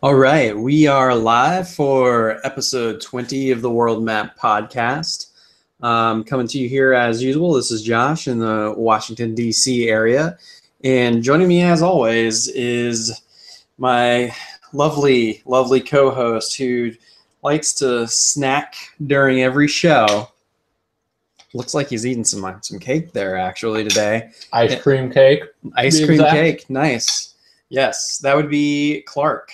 All right, we are live for episode 20 of the World Map podcast. Coming to you here as usual. This is Josh in the Washington, D.C. area. And joining me as always is my lovely, lovely co-host who likes to snack during every show. Looks like he's eating some cake there actually today. Ice cream cake. Ice cream cake, nice. Yes, that would be Clark.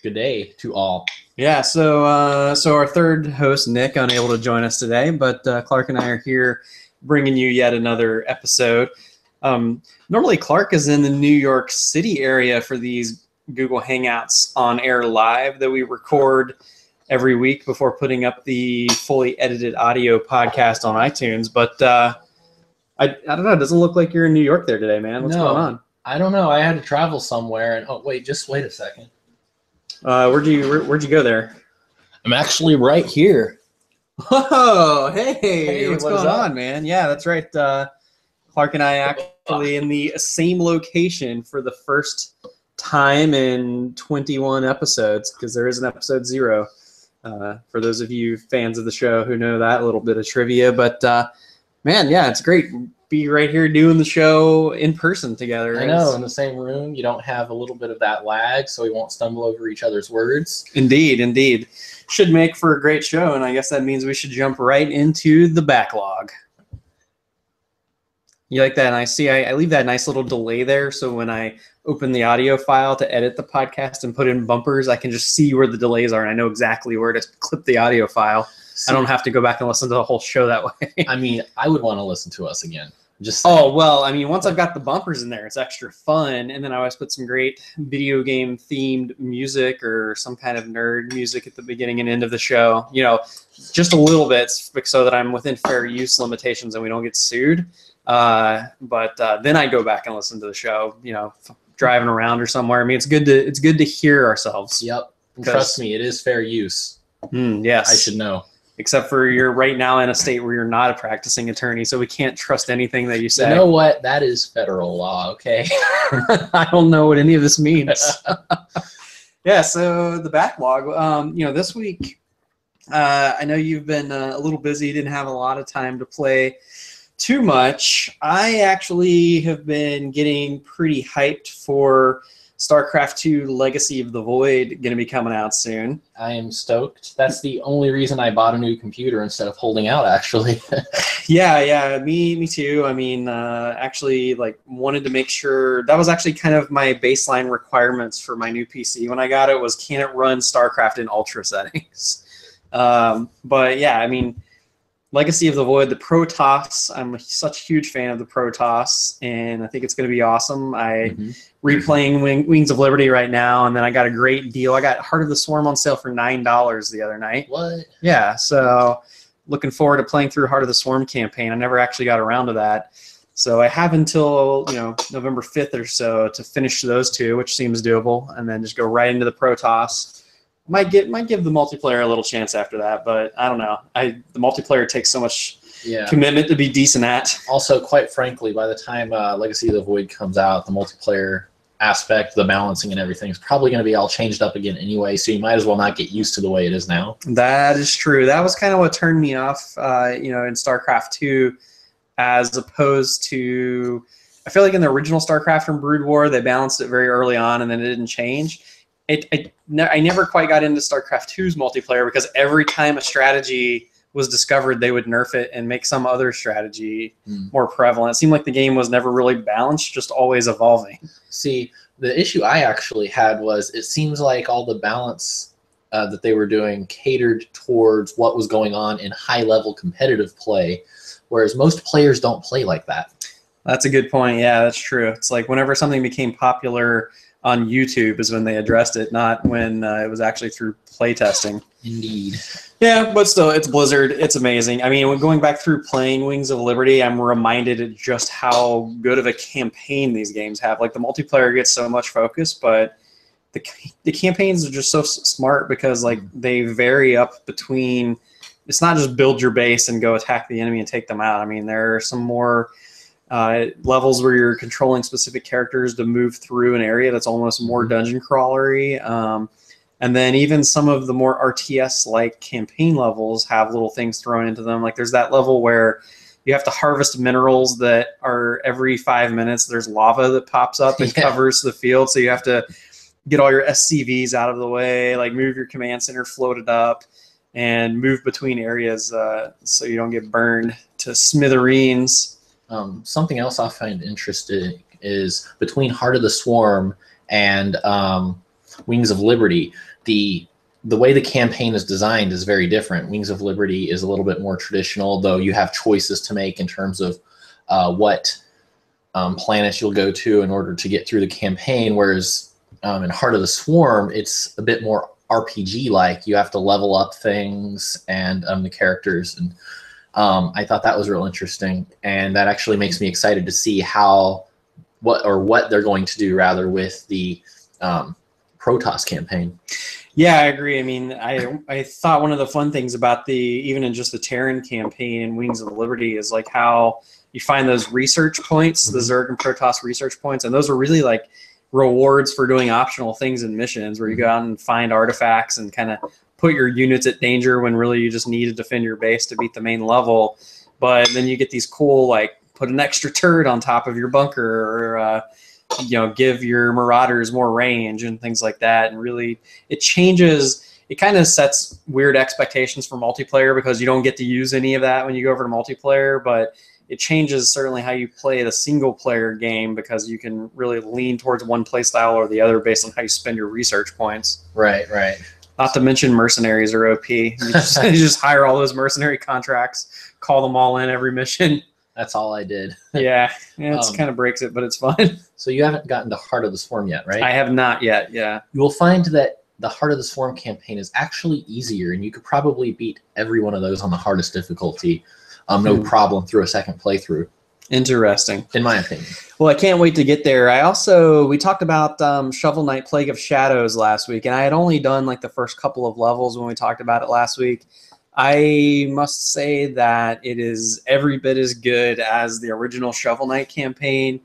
Good day to all. Yeah, so our third host, Nick, unable to join us today, but Clark and I are here bringing you yet another episode. Normally, Clark is in the New York City area for these Google Hangouts on air live that we record every week before putting up the fully edited audio podcast on iTunes. But I don't know, it doesn't look like you're in New York there today, man. What's going on? I don't know. I had to travel somewhere, and just wait a second. Where'd you go there? I'm actually right here. Whoa, hey, what's going on, man? Yeah, that's right. Clark and I actually in the same location for the first time in 21 episodes, because there is an episode 0. For those of you fans of the show who know that, a little bit of trivia. But, man, yeah, it's great. Be right here doing the show in person together. I know, in the same room. You don't have a little bit of that lag, so we won't stumble over each other's words. Indeed. Should make for a great show, and I guess that means we should jump right into the backlog. You like that? And I see I leave that nice little delay there, so when I open the audio file to edit the podcast and put in bumpers, I can just see where the delays are, and I know exactly where to clip the audio file. I don't have to go back and listen to the whole show that way. I mean, I would want to listen to us again. Just saying. Well, I mean, once I've got the bumpers in there, it's extra fun. And then I always put some great video game themed music or some kind of nerd music at the beginning and end of the show. You know, just a little bit so that I'm within fair use limitations and we don't get sued. But then I go back and listen to the show, you know, driving around or somewhere. I mean, it's good to hear ourselves. Yep. Trust me, it is fair use. Yes. I should know. Except for you're right now in a state where you're not a practicing attorney, so we can't trust anything that you say. You know what? That is federal law, okay? I don't know what any of this means. Yeah, so the backlog. This week, I know you've been a little busy, didn't have a lot of time to play too much. I actually have been getting pretty hyped for StarCraft 2 Legacy of the Void, going to be coming out soon. I am stoked. That's the only reason I bought a new computer instead of holding out, actually. Yeah, me too. I mean, actually, wanted to make sure that was actually kind of my baseline requirements for my new PC when I got it was, can it run StarCraft in ultra settings? But yeah, I mean, Legacy of the Void, the Protoss. I'm such a huge fan of the Protoss, and I think it's going to be awesome. Replaying Wings of Liberty right now, and then I got a great deal. I got Heart of the Swarm on sale for $9 the other night. What? Yeah, so looking forward to playing through Heart of the Swarm campaign. I never actually got around to that. So I have until November 5th or so to finish those two, which seems doable, and then just go right into the Protoss. Might give the multiplayer a little chance after that, but I don't know. The multiplayer takes so much commitment to be decent at. Also, quite frankly, by the time Legacy of the Void comes out, the multiplayer aspect, the balancing and everything is probably going to be all changed up again anyway, so you might as well not get used to the way it is now. That is true. That was kind of what turned me off, in StarCraft 2, as opposed to, I feel like in the original StarCraft from Brood War, they balanced it very early on and then it didn't change. I never quite got into StarCraft 2's multiplayer because every time a strategy was discovered, they would nerf it and make some other strategy more prevalent. It seemed like the game was never really balanced, just always evolving. See, the issue I actually had was it seems like all the balance that they were doing catered towards what was going on in high-level competitive play, whereas most players don't play like that. That's a good point. Yeah, that's true. It's like whenever something became popular on YouTube is when they addressed it, not when it was actually through playtesting. Indeed. Yeah, but still, it's Blizzard. It's amazing. I mean, when going back through playing Wings of Liberty, I'm reminded of just how good of a campaign these games have. Like, the multiplayer gets so much focus, but the campaigns are just so smart because, they vary up between... It's not just build your base and go attack the enemy and take them out. I mean, there are some more levels where you're controlling specific characters to move through an area that's almost more dungeon crawlery. And then even some of the more RTS-like campaign levels have little things thrown into them. Like there's that level where you have to harvest minerals that are every 5 minutes. There's lava that pops up and covers the field. So you have to get all your SCVs out of the way, like move your command center, float it up, and move between areas so you don't get burned to smithereens. Something else I find interesting is between Heart of the Swarm and Wings of Liberty, the way the campaign is designed is very different. Wings of Liberty is a little bit more traditional, though you have choices to make in terms of what planets you'll go to in order to get through the campaign, whereas in Heart of the Swarm, it's a bit more RPG-like. You have to level up things and the characters, and I thought that was real interesting, and that actually makes me excited to see what they're going to do rather with the Protoss campaign. Yeah, I agree. I mean, I thought one of the fun things about even in just the Terran campaign in Wings of Liberty is like how you find those research points, the Zerg and Protoss research points, and those are really like rewards for doing optional things in missions where you go out and find artifacts and kind of put your units at danger when really you just need to defend your base to beat the main level. But then you get these cool, like, put an extra turret on top of your bunker, or give your marauders more range and things like that. And really, it kind of sets weird expectations for multiplayer because you don't get to use any of that when you go over to multiplayer, but it changes certainly how you play the single player game because you can really lean towards one play style or the other based on how you spend your research points. Right. Not to mention mercenaries are OP. You just hire all those mercenary contracts, call them all in every mission. That's all I did. Yeah, it kind of breaks it, but it's fun. So you haven't gotten to Heart of the Swarm yet, right? I have not yet, yeah. You will find that the Heart of the Swarm campaign is actually easier, and you could probably beat every one of those on the hardest difficulty, no problem, through a second playthrough. Interesting. In my opinion. Well, I can't wait to get there. We talked about Shovel Knight Plague of Shadows last week, and I had only done like the first couple of levels when we talked about it last week. I must say that it is every bit as good as the original Shovel Knight campaign.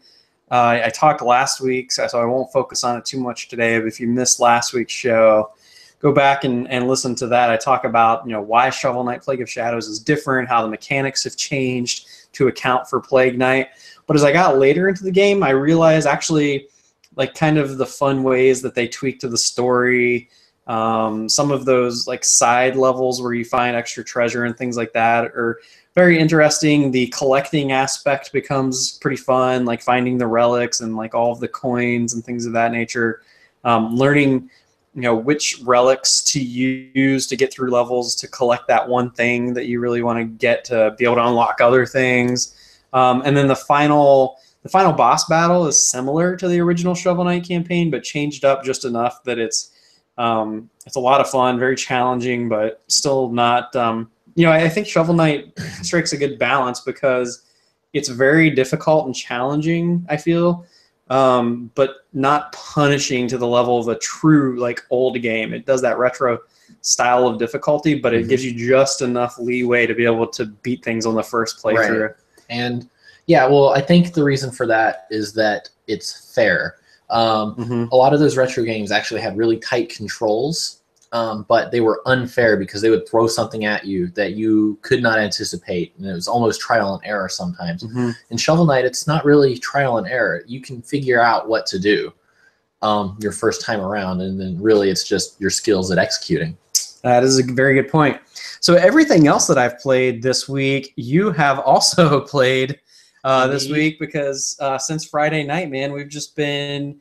I talked last week, so I won't focus on it too much today, but if you missed last week's show, go back and listen to that. I talk about why Shovel Knight Plague of Shadows is different, how the mechanics have changed to account for Plague Knight. But as I got later into the game, I realized actually like kind of the fun ways that they tweaked to the story. Some of those like side levels where you find extra treasure and things like that are very interesting. The collecting aspect becomes pretty fun, like finding the relics and like all of the coins and things of that nature. Learning which relics to use to get through levels to collect that one thing that you really want to get to be able to unlock other things. And then the final boss battle is similar to the original Shovel Knight campaign, but changed up just enough that it's a lot of fun, very challenging, but still not. I think Shovel Knight strikes a good balance because it's very difficult and challenging, I feel, but not punishing to the level of a true like old game. It does that retro style of difficulty, but it gives you just enough leeway to be able to beat things on the first playthrough. Right. And yeah, well, I think the reason for that is that it's fair. A lot of those retro games actually had really tight controls, but they were unfair because they would throw something at you that you could not anticipate, and it was almost trial and error sometimes. In Shovel Knight, it's not really trial and error. You can figure out what to do your first time around, and then really it's just your skills at executing. That is a very good point. So everything else that I've played this week, you have also played this week because since Friday night, man, we've just been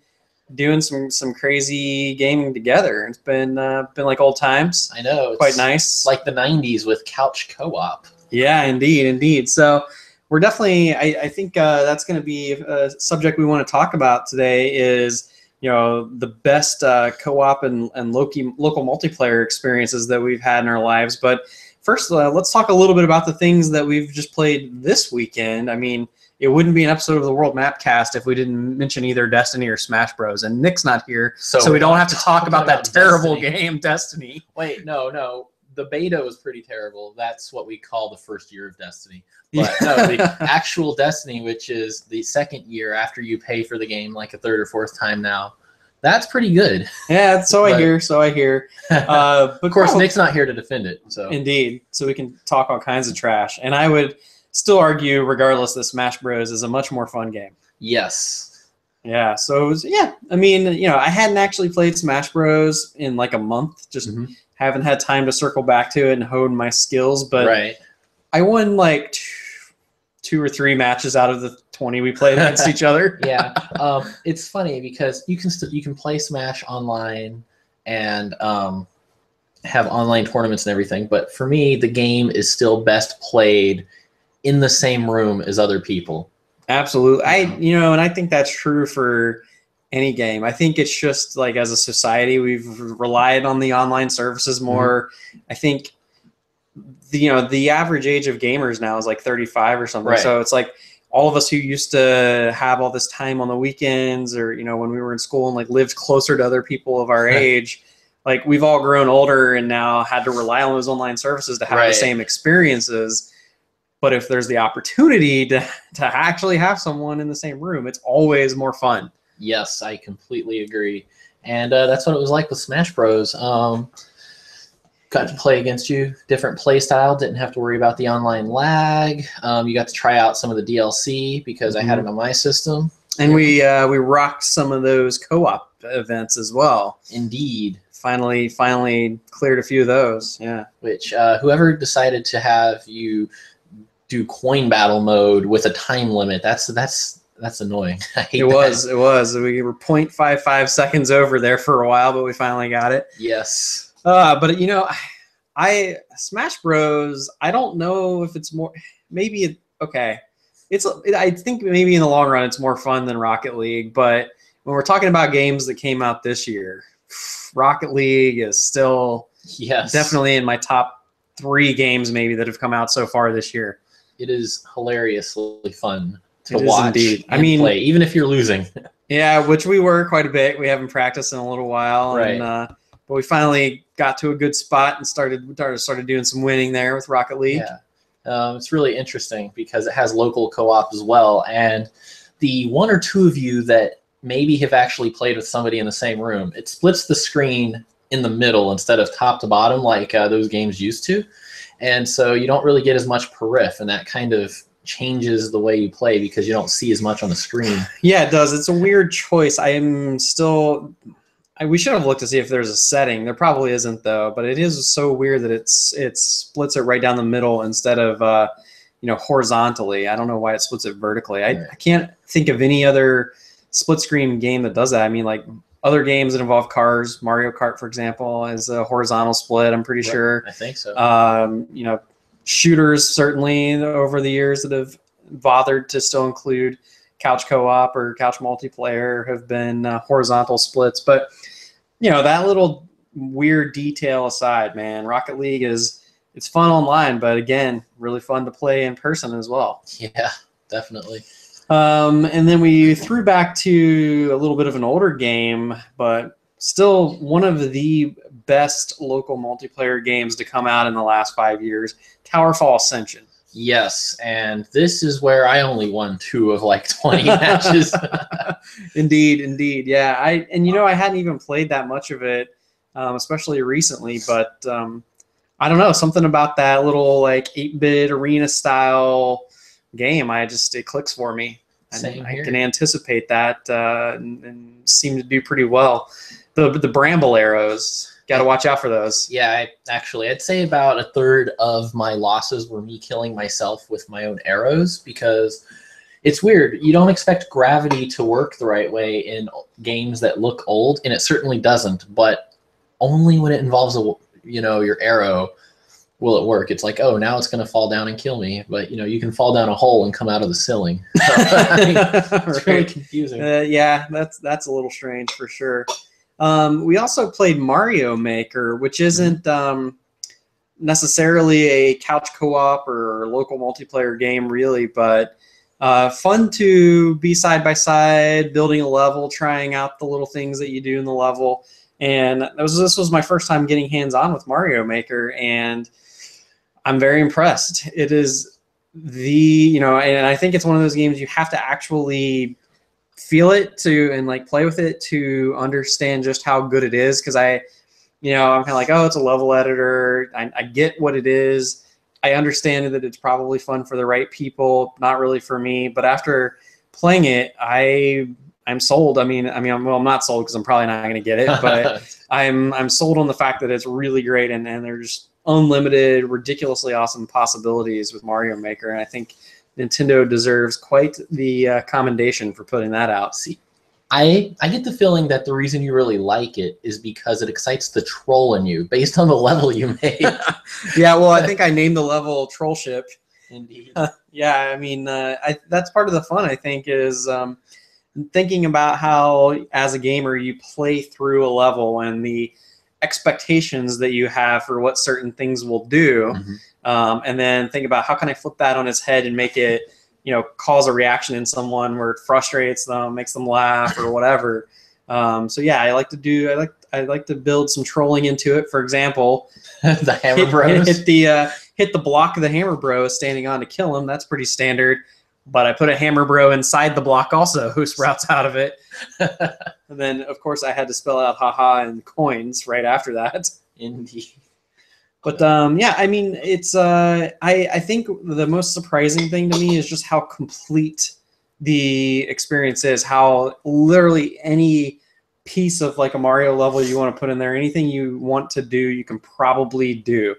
doing some crazy gaming together. It's been like old times. I know. It's quite nice. Like the 90s with couch co-op. Yeah, indeed. So we're definitely, I think that's going to be a subject we want to talk about today is, the best co-op and local multiplayer experiences that we've had in our lives. But first, let's talk a little bit about the things that we've just played this weekend. I mean, it wouldn't be an episode of the World Mapcast if we didn't mention either Destiny or Smash Bros. And Nick's not here, so we don't have to talk about that terrible game, Destiny. Wait, no. The beta was pretty terrible. That's what we call the first year of Destiny. But no, the actual Destiny, which is the second year after you pay for the game like a third or fourth time now, That's pretty good. Yeah, so I But- hear. So I hear. But Of course, probably- Nick's not here to defend it. So Indeed. So we can talk all kinds of trash. And I would still argue, regardless, that Smash Bros. Is a much more fun game. yes, Yeah. So it was, yeah. I mean, I hadn't actually played Smash Bros. In like a month. Just haven't had time to circle back to it and hone my skills. But right. I won like two or three matches out of the 20 we played against each other. Yeah, it's funny because you can play Smash online and have online tournaments and everything. But for me, the game is still best played in the same room as other people. Absolutely. And I think that's true for any game. I think it's just like as a society, we've relied on the online services more. I think the average age of gamers now is like 35 or something. Right. So it's like all of us who used to have all this time on the weekends or, when we were in school and like lived closer to other people of our age, like we've all grown older and now had to rely on those online services to have the same experiences. But if there's the opportunity to actually have someone in the same room, it's always more fun. Yes, I completely agree. And that's what it was like with Smash Bros. Got to play against you, different play style, didn't have to worry about the online lag. You got to try out some of the DLC because I had it on my system. And we rocked some of those co-op events as well. Indeed. Finally cleared a few of those. Yeah. Which whoever decided to have you do coin battle mode with a time limit, that's annoying. I hate that. It was. We were 0.55 seconds over there for a while, but we finally got it. Yes. But I Smash Bros. I don't know if it's more. Maybe okay. I think maybe in the long run it's more fun than Rocket League. But when we're talking about games that came out this year, Rocket League is still definitely in my top 3 games maybe that have come out so far this year. It is hilariously fun to watch and play, even if you're losing. Yeah, which we were quite a bit. We haven't practiced in a little while, right? But we finally got to a good spot and started doing some winning there with Rocket League. Yeah, it's really interesting because it has local co-op as well, and the 1 or 2 of you that maybe have actually played with somebody in the same room, it splits the screen in the middle instead of top to bottom like those games used to, and so you don't really get as much periph, and that kind of changes the way you play because you don't see as much on the screen. Yeah, it does. It's a weird choice. We should have looked to see if there's a setting. There probably isn't though, but it is so weird that it splits it right down the middle instead of horizontally. I don't know why it splits it vertically. I can't think of any other split screen game that does that. I mean, like other games that involve cars, Mario Kart, for example, is a horizontal split. I'm pretty sure. I think so. Shooters certainly over the years that have bothered to still include couch co-op or couch multiplayer have been horizontal splits. But that little weird detail aside, man, Rocket League it's fun online, but again, really fun to play in person as well. Yeah, definitely. And then we threw back to a little bit of an older game, but still one of the best local multiplayer games to come out in the last 5 years, Towerfall Ascension. Yes, and this is where I only won 2 of like 20 matches. Indeed. Yeah, I hadn't even played that much of it, especially recently, but I don't know, something about that little like 8-bit arena style game, it clicks for me. I can anticipate that and seem to do pretty well. The bramble arrows, got to watch out for those. Yeah, I'd say about 1/3 of my losses were me killing myself with my own arrows because it's weird. You don't expect gravity to work the right way in games that look old, and it certainly doesn't, but only when it involves your arrow will it work. It's like, oh, now it's going to fall down and kill me, but you can fall down a hole and come out of the ceiling. So, it's really confusing. Yeah, that's a little strange for sure. We also played Mario Maker, which isn't necessarily a couch co-op or local multiplayer game really, but fun to be side by side, building a level, trying out the little things that you do in the level. And this was my first time getting hands-on with Mario Maker, and I'm very impressed. It is and I think it's one of those games you have to actually feel it and like play with it to understand just how good it is. Because I'm kind of like, oh, it's a level editor. I get what it is. I understand that it's probably fun for the right people, not really for me. But after playing it, I'm sold. Well, I'm not sold because I'm probably not going to get it, but I'm sold on the fact that it's really great, and there's unlimited, ridiculously awesome possibilities with Mario Maker, and I think Nintendo deserves quite the commendation for putting that out. See, I get the feeling that the reason you really like it is because it excites the troll in you based on the level you made. Yeah, well, I think I named the level Trollship. Indeed. Yeah, that's part of the fun, I think, is thinking about how, as a gamer, you play through a level and the expectations that you have for what certain things will do, and then think about how can I flip that on its head and make it, cause a reaction in someone where it frustrates them, makes them laugh, or whatever. So yeah, I like to build some trolling into it. For example, the Hammer Bros. Hit the block of the Hammer Bro standing on to kill him. That's pretty standard. But I put a Hammer Bro inside the block also, who sprouts out of it. And then, of course, I had to spell out haha and coins right after that. Indeed. But yeah, it's I think the most surprising thing to me is just how complete the experience is. How literally any piece of like a Mario level you want to put in there, anything you want to do, you can probably do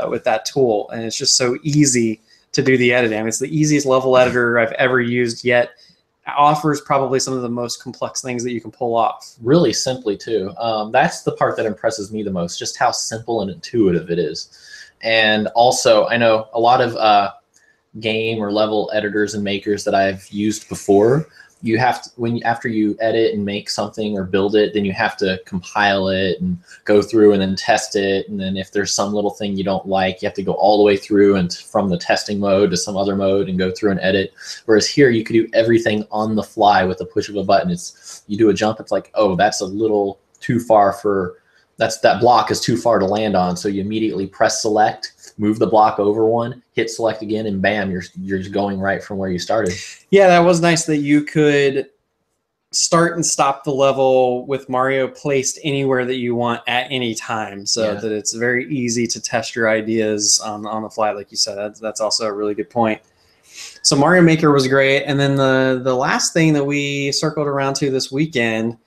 with that tool, and it's just so easy to do the editing. It's the easiest level editor I've ever used yet. It offers probably some of the most complex things that you can pull off. Really simply too. That's the part that impresses me the most, just how simple and intuitive it is. And also, I know a lot of game or level editors and makers that I've used before, you have to, after you edit and make something or build it, then you have to compile it and go through and then test it. And then if there's some little thing you don't like, you have to go all the way through and from the testing mode to some other mode and go through and edit. Whereas here you could do everything on the fly with a push of a button. You do a jump, it's like, oh, that's a little too far that block is too far to land on. So you immediately press select, move the block over one, hit select again, and bam, you're just going right from where you started. Yeah, that was nice that you could start and stop the level with Mario placed anywhere that you want at any time, so that it's very easy to test your ideas on the fly, like you said. That's also a really good point. So Mario Maker was great, and then the last thing that we circled around to this weekend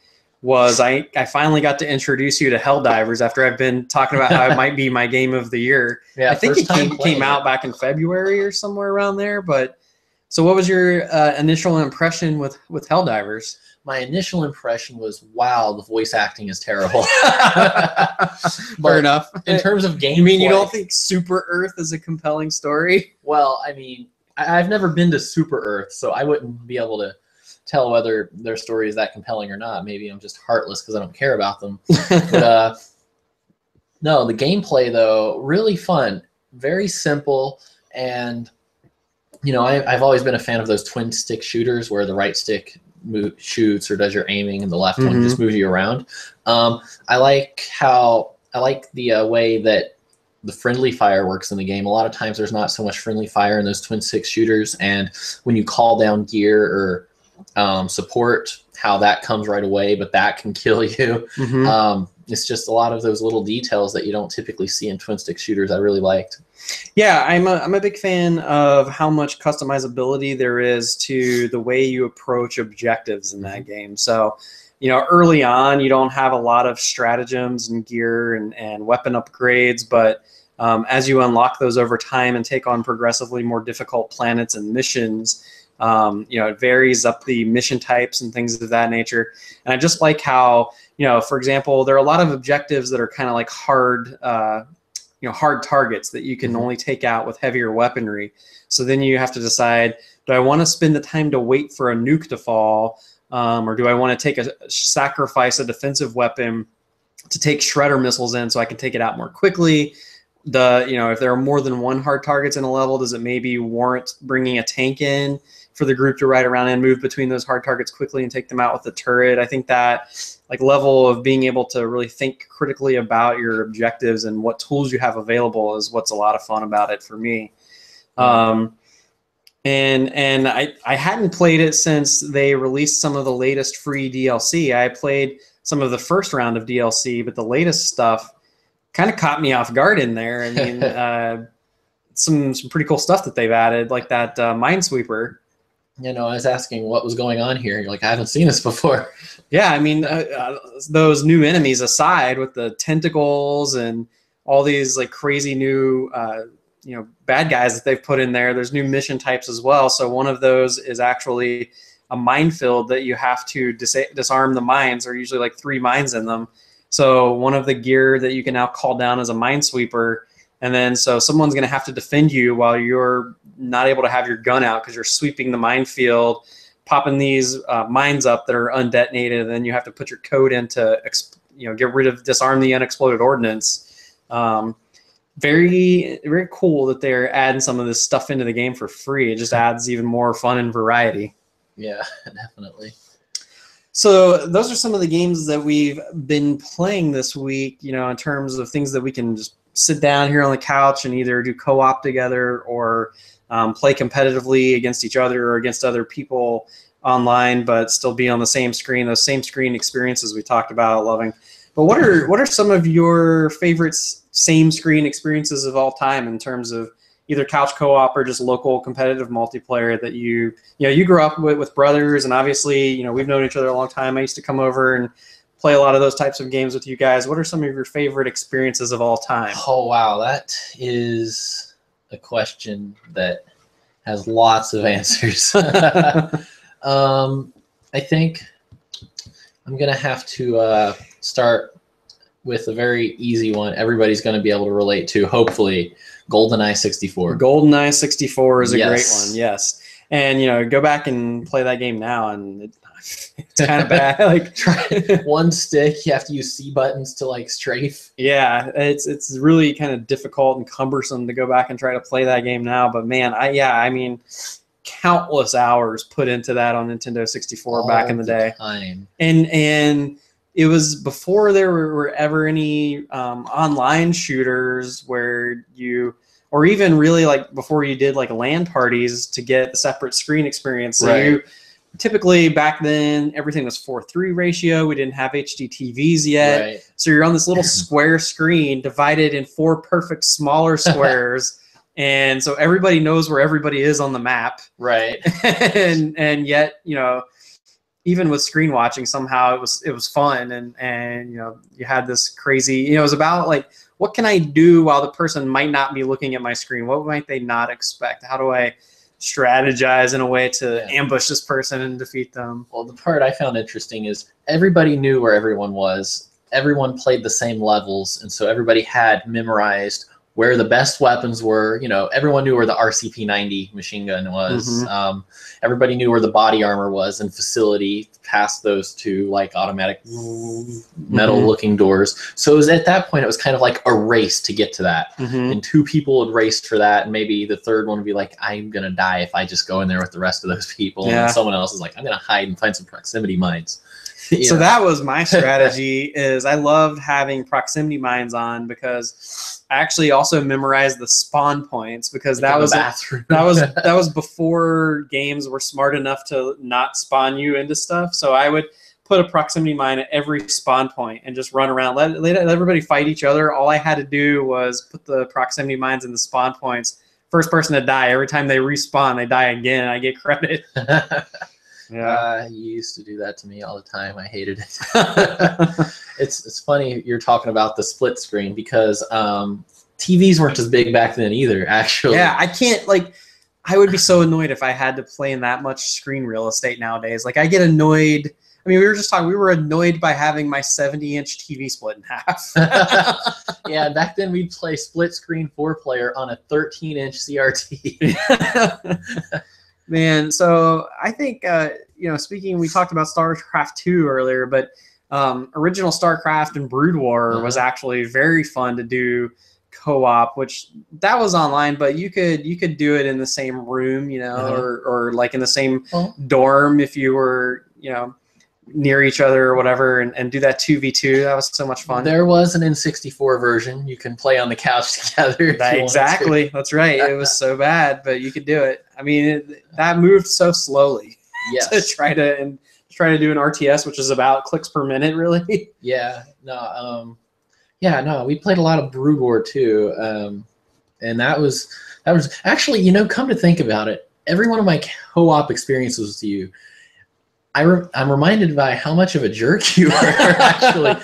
was I finally got to introduce you to Helldivers after I've been talking about how it might be my game of the year. Yeah, I think it came out back in February or somewhere around there. But so what was your initial impression with Helldivers? My initial impression was, wow, the voice acting is terrible. Fair enough. In terms of gameplay, you mean you don't think Super Earth is a compelling story? Well, I mean, I've never been to Super Earth, so I wouldn't be able to tell whether their story is that compelling or not. Maybe I'm just heartless because I don't care about them. But no, the gameplay though, really fun, very simple, and I've always been a fan of those twin stick shooters where the right stick shoots or does your aiming and the left one just moves you around. I like the way that the friendly fire works in the game. A lot of times there's not so much friendly fire in those twin stick shooters, and when you call down gear or support, how that comes right away, but that can kill you. It's just a lot of those little details that you don't typically see in twin stick shooters I really liked. Yeah, I'm a big fan of how much customizability there is to the way you approach objectives in that game. So, early on, you don't have a lot of stratagems and gear and weapon upgrades, but as you unlock those over time and take on progressively more difficult planets and missions, it varies up the mission types and things of that nature. And I just like how, for example, there are a lot of objectives that are kind of like hard targets that you can only take out with heavier weaponry. So then you have to decide, do I want to spend the time to wait for a nuke to fall, or do I want to sacrifice a defensive weapon to take shredder missiles in so I can take it out more quickly? If there are more than one hard targets in a level, does it maybe warrant bringing a tank in for the group to ride around and move between those hard targets quickly and take them out with the turret? I think that level of being able to really think critically about your objectives and what tools you have available is what's a lot of fun about it for me. And and I hadn't played it since they released some of the latest free DLC. I played some of the first round of DLC, but the latest stuff kind of caught me off guard in there. I mean, some pretty cool stuff that they've added, like that Minesweeper. You know, I was asking what was going on here. You're like, I haven't seen this before. Yeah, I mean, those new enemies aside, with the tentacles and all these like crazy new, bad guys that they've put in there. There's new mission types as well. So one of those is actually a minefield that you have to disarm the mines. There are usually like 3 mines in them. So one of the gear that you can now call down is a minesweeper. And then so someone's going to have to defend you while you're not able to have your gun out because you're sweeping the minefield, popping these mines up that are undetonated, and then you have to put your code in to disarm the unexploded ordnance. Very, very cool that they're adding some of this stuff into the game for free. It just adds even more fun and variety. Yeah, definitely. So those are some of the games that we've been playing this week, in terms of things that we can just sit down here on the couch and either do co-op together or play competitively against each other or against other people online, but still be on the same screen, those same screen experiences we talked about loving. But what are some of your favorite same screen experiences of all time in terms of either couch co-op or just local competitive multiplayer that you grew up with brothers, and obviously, we've known each other a long time. I used to come over and play a lot of those types of games with you guys. What are some of your favorite experiences of all time? Oh, wow. That is a question that has lots of answers. I think I'm going to have to start with a very easy one. Everybody's going to be able to relate to, hopefully, GoldenEye 64. GoldenEye 64 is a Yes. great one, yes. And, go back and play that game now, and it's kind of bad. Like, try one stick, you have to use C buttons to like strafe. Yeah, it's really kind of difficult and cumbersome to go back and try to play that game now. But man, I mean, countless hours put into that on Nintendo 64 back in the day. Time. And it was before there were ever any online shooters where or even really like before you did like LAN parties to get the separate screen experience. So right. Typically back then everything was 4:3 ratio. We didn't have HD TVs yet. Right. So you're on this little square screen divided in 4 perfect smaller squares. And so everybody knows where everybody is on the map. Right. and yet, even with screen watching, somehow it was fun, and you had this crazy, it was about like, what can I do while the person might not be looking at my screen? What might they not expect? How do I strategize in a way to ambush this person and defeat them? Well, the part I found interesting is everybody knew where everyone was. Everyone played the same levels, and so everybody had memorized where the best weapons were. Everyone knew where the RCP-90 machine gun was. Mm-hmm. Everybody knew where the body armor was and facility past those 2 like automatic metal-looking doors. So it was at that point, it was kind of like a race to get to that. Mm-hmm. And 2 people would race for that, and maybe the third one would be like, I'm going to die if I just go in there with the rest of those people. Yeah. And someone else is like, I'm going to hide and find some proximity mines. So that was my strategy. Is I loved having proximity mines on because I actually also memorized the spawn points, because that was before games were smart enough to not spawn you into stuff. So I would put a proximity mine at every spawn point and just run around, let everybody fight each other. All I had to do was put the proximity mines in the spawn points. First person to die, every time they respawn, they die again, and I get credit. Yeah, you used to do that to me all the time. I hated it. It's funny you're talking about the split screen, because TVs weren't as big back then either, actually. Yeah, I would be so annoyed if I had to play in that much screen real estate nowadays. Like, I get annoyed. I mean, we were annoyed by having my 70-inch TV split in half. Yeah, back then we'd play split screen 4-player on a 13-inch CRT. Man, so I think, we talked about StarCraft 2 earlier, but original StarCraft and Brood War was actually very fun to do co-op, which that was online, but you could do it in the same room, or like in the same dorm if you were, near each other or whatever and do that 2v2. That was so much fun. There was an N64 version you can play on the couch together. Exactly. That's right. It was so bad, but you could do it. I mean, that moved so slowly. Yes. To try to do an RTS, which is about clicks per minute, really. Yeah. No. We played a lot of Brood War too, and that was actually, come to think about it, every one of my co-op experiences with you, I'm reminded by how much of a jerk you are, actually,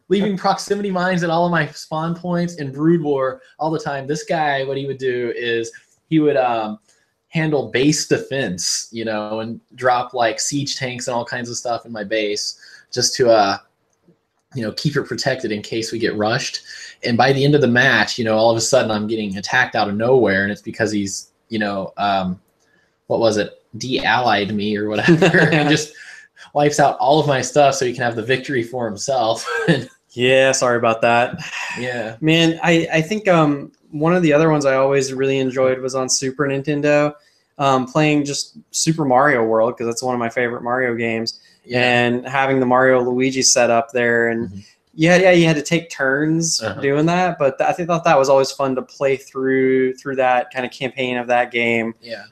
leaving proximity mines at all of my spawn points in Brood War all the time. This guy, what he would do is he would handle base defense, and drop like siege tanks and all kinds of stuff in my base just to keep it protected in case we get rushed. And by the end of the match, all of a sudden I'm getting attacked out of nowhere, and it's because he's, what was it, de-allied me or whatever, and just wipes out all of my stuff so he can have the victory for himself. Yeah, sorry about that. Yeah. Man, I think one of the other ones I always really enjoyed was on Super Nintendo, playing just Super Mario World, because that's one of my favorite Mario games. Yeah. And having the Mario Luigi set up there, and you had to take turns doing that, but I thought that was always fun to play through that kind of campaign of that game. Yeah.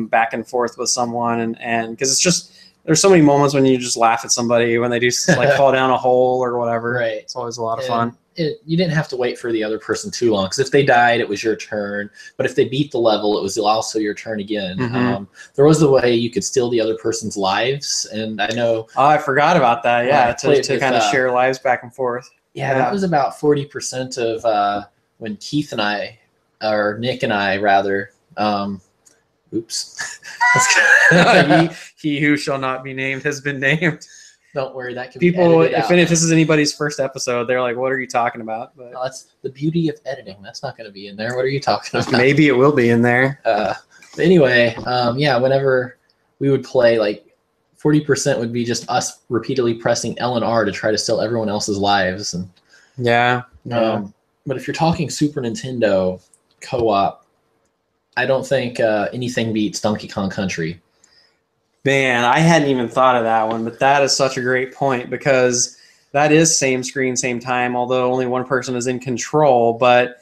Back and forth with someone, and because it's just, there's so many moments when you just laugh at somebody when they do like fall down a hole or whatever. Right. It's always a lot of fun. You didn't have to wait for the other person too long, because if they died, it was your turn. But if they beat the level, it was also your turn again. There was the way you could steal the other person's lives, and I know. Oh, I forgot about that. Yeah, to kind of share lives back and forth. Yeah, that was about 40% of when Keith and I, or Nick and I, rather. Oops. he who shall not be named has been named. Don't worry, that can people. Be if this is anybody's first episode, they're like, "What are you talking about?" But that's the beauty of editing. That's not going to be in there. What are you talking about? Maybe it will be in there. But anyway, whenever we would play, like 40% would be just us repeatedly pressing L and R to try to steal everyone else's lives. And but if you're talking Super Nintendo co-op, I don't think anything beats Donkey Kong Country. Man, I hadn't even thought of that one, but that is such a great point, because that is same screen, same time, although only one person is in control. But,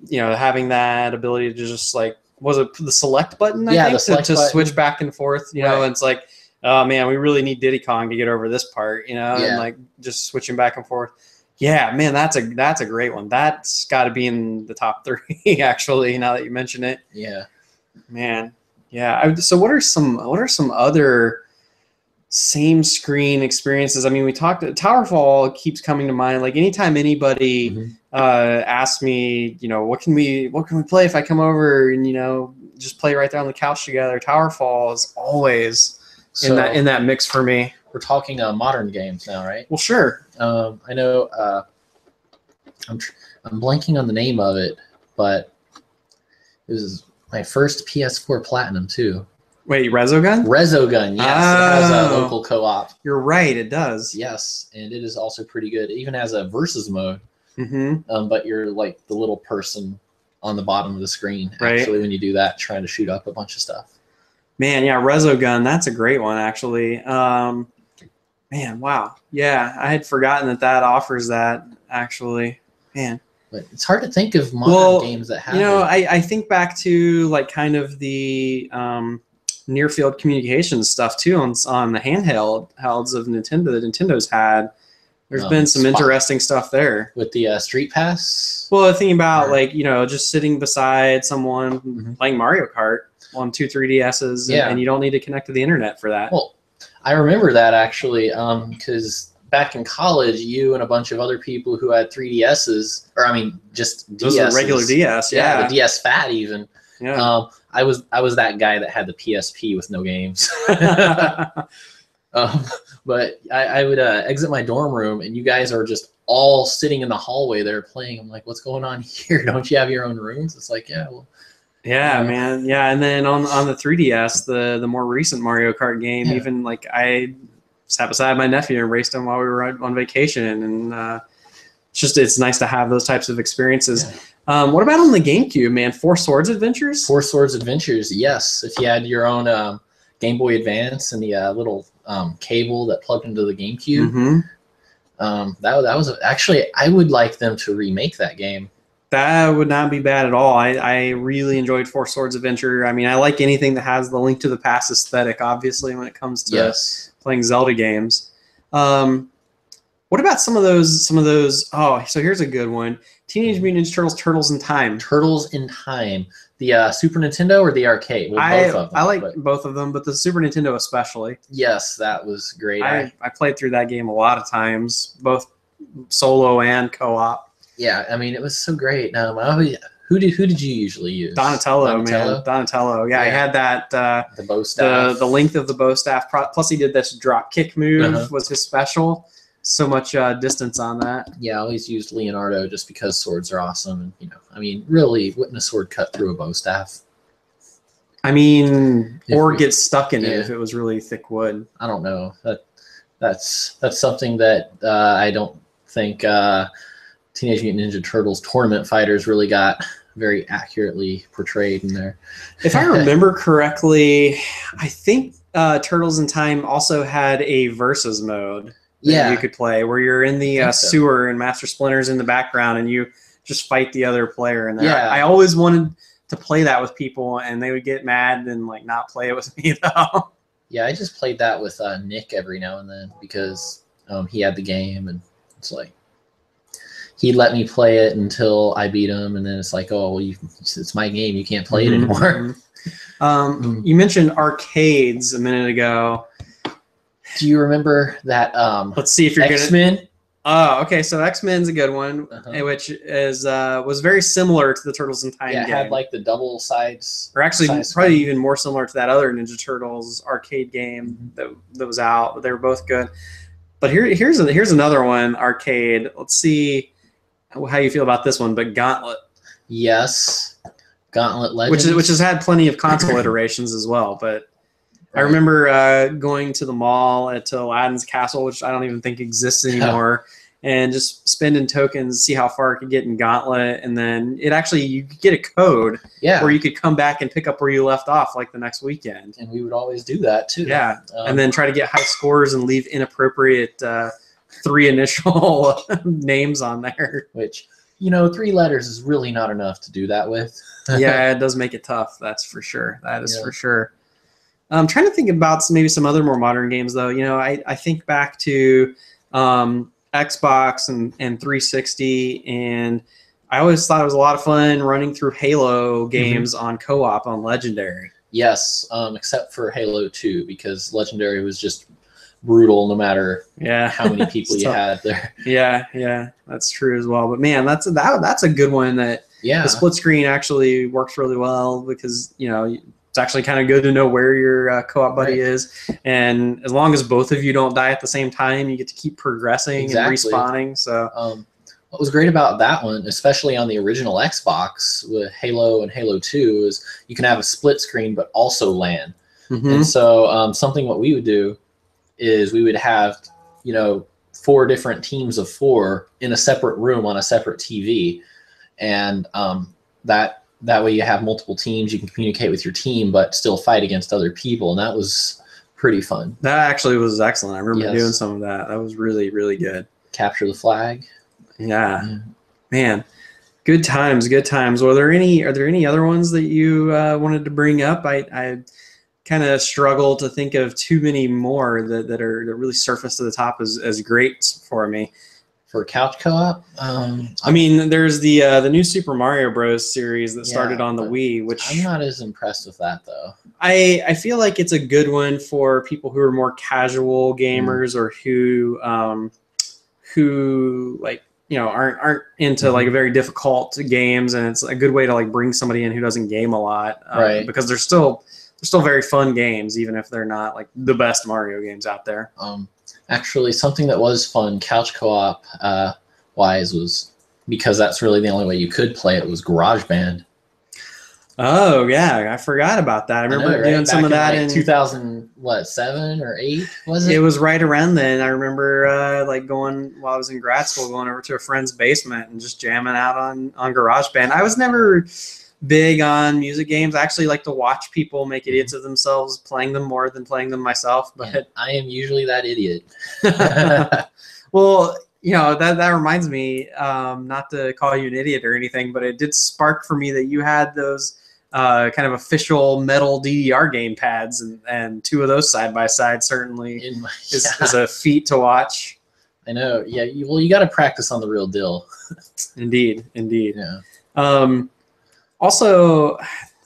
having that ability to just like, was it the select button? I think, the select to button. Switch back and forth, and it's like, oh man, we really need Diddy Kong to get over this part, and like just switching back and forth. Yeah, man, that's a great one. That's got to be in the top 3, actually, now that you mention it. Yeah. Man. Yeah. So what are some other same screen experiences? I mean, we talked. Towerfall keeps coming to mind. Like anytime anybody asks me, what can we play if I come over and just play right there on the couch together, Towerfall is always in that mix for me. We're talking modern games now, right? Well, sure. I know. I'm blanking on the name of it, but it was my first PS4 Platinum too. Wait, Resogun? Resogun, yes. It has a local co-op. You're right, it does. Yes, and it is also pretty good. It even has a versus mode. But you're like the little person on the bottom of the screen, actually, when you do that, trying to shoot up a bunch of stuff. Man, yeah, Resogun, that's a great one, actually. Man, wow. Yeah, I had forgotten that offers that, actually. Man. But it's hard to think of modern games that have I think back to like kind of the near field communications stuff too on the handhelds of Nintendo that Nintendo's had. There's been some interesting stuff there. With the Street Pass? Well, thinking about like, just sitting beside someone playing Mario Kart on 2 3DSs and you don't need to connect to the internet for that. Well, I remember that actually because back in college, you and a bunch of other people who had 3DSs, or I mean, just DSs. Those are regular DS, the DS Fat even. Yeah. I was that guy that had the PSP with no games. But I would exit my dorm room, and you guys are just all sitting in the hallway there playing. I'm like, what's going on here? Don't you have your own rooms? It's like, yeah, well. Yeah, man. Yeah, and then on the 3DS, the more recent Mario Kart game, even like I sat beside my nephew and raced him while we were on vacation, and it's nice to have those types of experiences. What about on the GameCube, man? Four Swords Adventures? Four Swords Adventures, yes. If you had your own Game Boy Advance and the little cable that plugged into the GameCube. Mm-hmm. That was actually, I would like them to remake that game. That would not be bad at all. I really enjoyed Four Swords Adventure. I mean, I like anything that has the Link to the Past aesthetic, obviously, when it comes to playing Zelda games. What about some of those? Oh, so here's a good one: Teenage Mutant Ninja Turtles: Turtles in Time. Turtles in Time. The Super Nintendo or the arcade? Well, both of them. I like both of them, but the Super Nintendo especially. Yes, that was great. I played through that game a lot of times, both solo and co-op. Yeah, I mean, it was so great. Who did you usually use? Donatello, man. Donatello. Yeah, I had that. The bow staff. The length of the bow staff. Plus, he did this drop kick move. Was his special. So much distance on that. Yeah, I always used Leonardo just because swords are awesome. And, I mean, really, wouldn't a sword cut through a bow staff? I mean, or get stuck in it if it was really thick wood. I don't know. That's something that I don't think Teenage Mutant Ninja Turtles tournament fighters really got very accurately portrayed in there. If I remember correctly, I think Turtles in Time also had a versus mode. You could play where you're in the sewer and Master Splinter's in the background and you just fight the other player in there. Yeah. I always wanted to play that with people and they would get mad and like not play it with me though. Yeah, I just played that with Nick every now and then because he had the game and it's like he'd let me play it until I beat him and then it's like, oh, well, it's my game. You can't play it anymore. You mentioned arcades a minute ago. Do you remember that? Let's see if you're X-Men. Oh, okay. So X-Men's a good one, which is was very similar to the Turtles in Time game. It had like the double sides. Or actually, probably even more similar to that other Ninja Turtles arcade game that was out. But they were both good. But here's another one, arcade. Let's see how you feel about this one. But Gauntlet. Yes, Gauntlet Legends. Which has had plenty of console iterations as well, but. I remember going to the mall to Aladdin's Castle, which I don't even think exists anymore, and just spending tokens, see how far I could get in Gauntlet, and then you could get a code where you could come back and pick up where you left off like the next weekend. And we would always do that too. Yeah, and then try to get high scores and leave inappropriate 3 initial names on there. Which, 3 letters is really not enough to do that with. Yeah, it does make it tough, that's for sure. That is for sure. I'm trying to think about maybe some other more modern games, though. I think back to Xbox and 360, and I always thought it was a lot of fun running through Halo games on co-op on Legendary. Yes, except for Halo 2, because Legendary was just brutal no matter how many people you had there. Yeah, that's true as well. But man, that's a good one that the split screen actually works really well because, it's actually kind of good to know where your co-op buddy is. And as long as both of you don't die at the same time, you get to keep progressing and respawning. So what was great about that one, especially on the original Xbox with Halo and Halo 2, is you can have a split screen but also LAN. And so something what we would do is we would have, 4 different teams of 4 in a separate room on a separate TV. And that way you have multiple teams, you can communicate with your team, but still fight against other people. And that was pretty fun. That actually was excellent. I remember doing some of that. That was really, really good. Capture the flag. Yeah. Man, good times. Are there any other ones that you wanted to bring up? I kind of struggle to think of too many more that really surface to the top as great for me. For couch co-op? I mean, there's the new Super Mario Bros. Series that started on the Wii, which I'm not as impressed with that though. I feel like it's a good one for people who are more casual gamers or who like aren't into like very difficult games, and it's a good way to like bring somebody in who doesn't game a lot, because they're still very fun games, even if they're not like the best Mario games out there. Actually, something that was fun, couch co-op wise, was because that's really the only way you could play it, was GarageBand. Oh yeah, I forgot about that. I remember doing some of that in 2007 or 8, was it? It was right around then. I remember like going while I was in grad school, going over to a friend's basement and just jamming out on GarageBand. I was never big on music games. I actually like to watch people make idiots of themselves playing them more than playing them myself. But And I am usually that idiot. well, you know, that reminds me, not to call you an idiot or anything, but it did spark for me that you had those kind of official metal DDR game pads, and two of those side by side certainly is a feat to watch. I know. Yeah. You got to practice on the real deal. Indeed. Yeah. Also,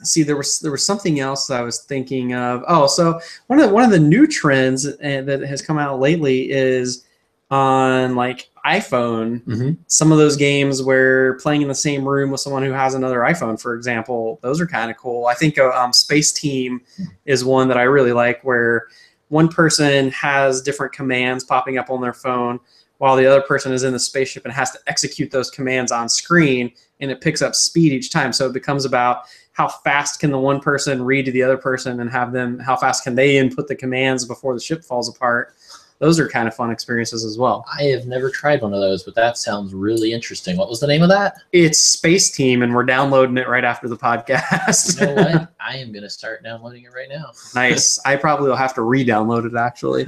see, there was something else I was thinking of. Oh, so one of the new trends that has come out lately is on like iPhone. Some of those games where playing in the same room with someone who has another iPhone, for example, those are kind of cool. I think Space Team is one that I really like, where one person has different commands popping up on their phone while the other person is in the spaceship and has to execute those commands on screen, and it picks up speed each time. So it becomes about how fast can the one person read to the other person, and how fast can they input the commands before the ship falls apart. Those are kind of fun experiences as well. I have never tried one of those, but that sounds really interesting. What was the name of that? It's Space Team, and we're downloading it right after the podcast. You know what? I am going to start downloading it right now. Nice. I probably will have to re-download it, actually.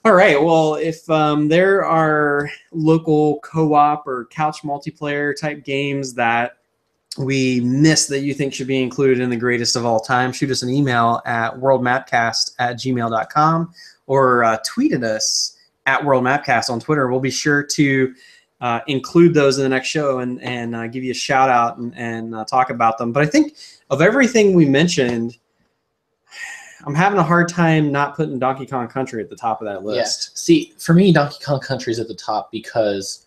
All right. Well, if there are local co-op or couch multiplayer type games that we missed that you think should be included in the greatest of all time, shoot us an email at worldmapcast@gmail.com or tweet at us at worldmapcast on Twitter. We'll be sure to include those in the next show and give you a shout out and talk about them. But I think of everything we mentioned, I'm having a hard time not putting Donkey Kong Country at the top of that list. Yeah. See, for me, Donkey Kong Country is at the top because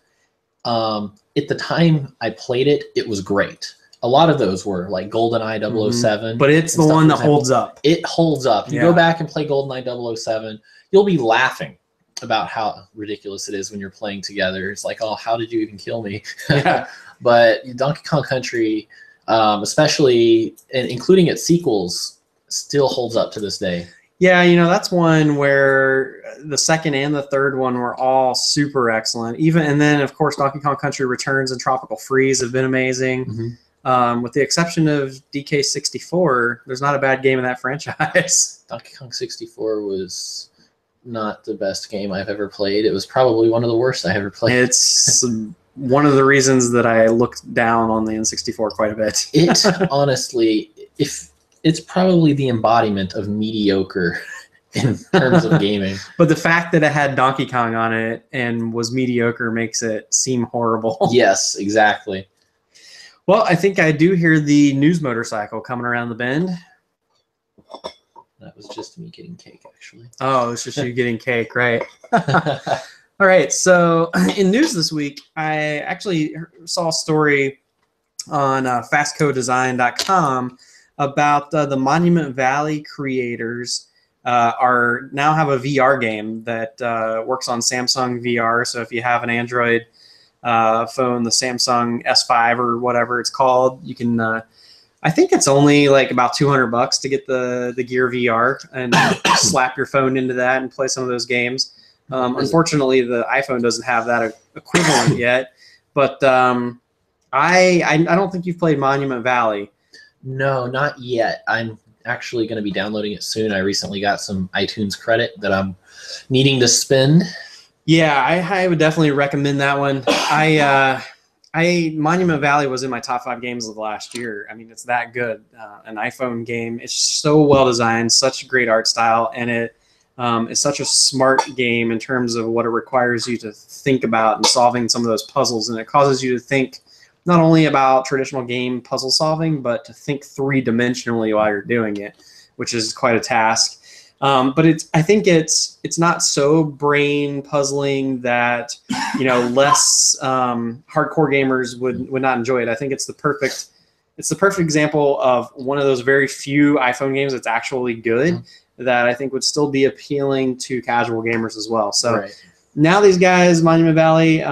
at the time I played it, it was great. A lot of those were like GoldenEye 007. But it's the one that holds up. It holds up. You go back and play GoldenEye 007, you'll be laughing about how ridiculous it is when you're playing together. It's like, oh, how did you even kill me? Yeah. But Donkey Kong Country, especially, and including its sequels, still holds up to this day. Yeah, you know, that's one where the second and the third one were all super excellent. And then, of course, Donkey Kong Country Returns and Tropical Freeze have been amazing. With the exception of DK64, there's not a bad game in that franchise. Donkey Kong 64 was not the best game I've ever played. It was probably one of the worst I ever played. It's one of the reasons that I looked down on the N64 quite a bit. It honestly, it's probably the embodiment of mediocre in terms of gaming. But the fact that it had Donkey Kong on it and was mediocre makes it seem horrible. Yes, exactly. Well, I think I do hear the news motorcycle coming around the bend. That was just me getting cake, actually. Oh, it's just you getting cake, right? All right, so in news this week, I actually saw a story on fastcodesign.com about the Monument Valley creators now have a VR game that works on Samsung VR. So if you have an Android phone, the Samsung S5 or whatever it's called, you can. I think it's only like about $200 to get the Gear VR and slap your phone into that and play some of those games. Unfortunately, the iPhone doesn't have that equivalent yet. But I don't think you've played Monument Valley. No, not yet. I'm actually going to be downloading it soon. I recently got some iTunes credit that I'm needing to spend. Yeah, I would definitely recommend that one. Monument Valley was in my top 5 games of last year. I mean, it's that good. An iPhone game. It's so well designed, such a great art style, and it is such a smart game in terms of what it requires you to think about and solving some of those puzzles. And it causes you to think not only about traditional game puzzle solving, but to think 3-dimensionally while you're doing it, which is quite a task. But I think it's not so brain puzzling that less hardcore gamers would not enjoy it. I think it's the perfect example of one of those very few iPhone games that's actually good that I think would still be appealing to casual gamers as well. So now these guys, Monument Valley,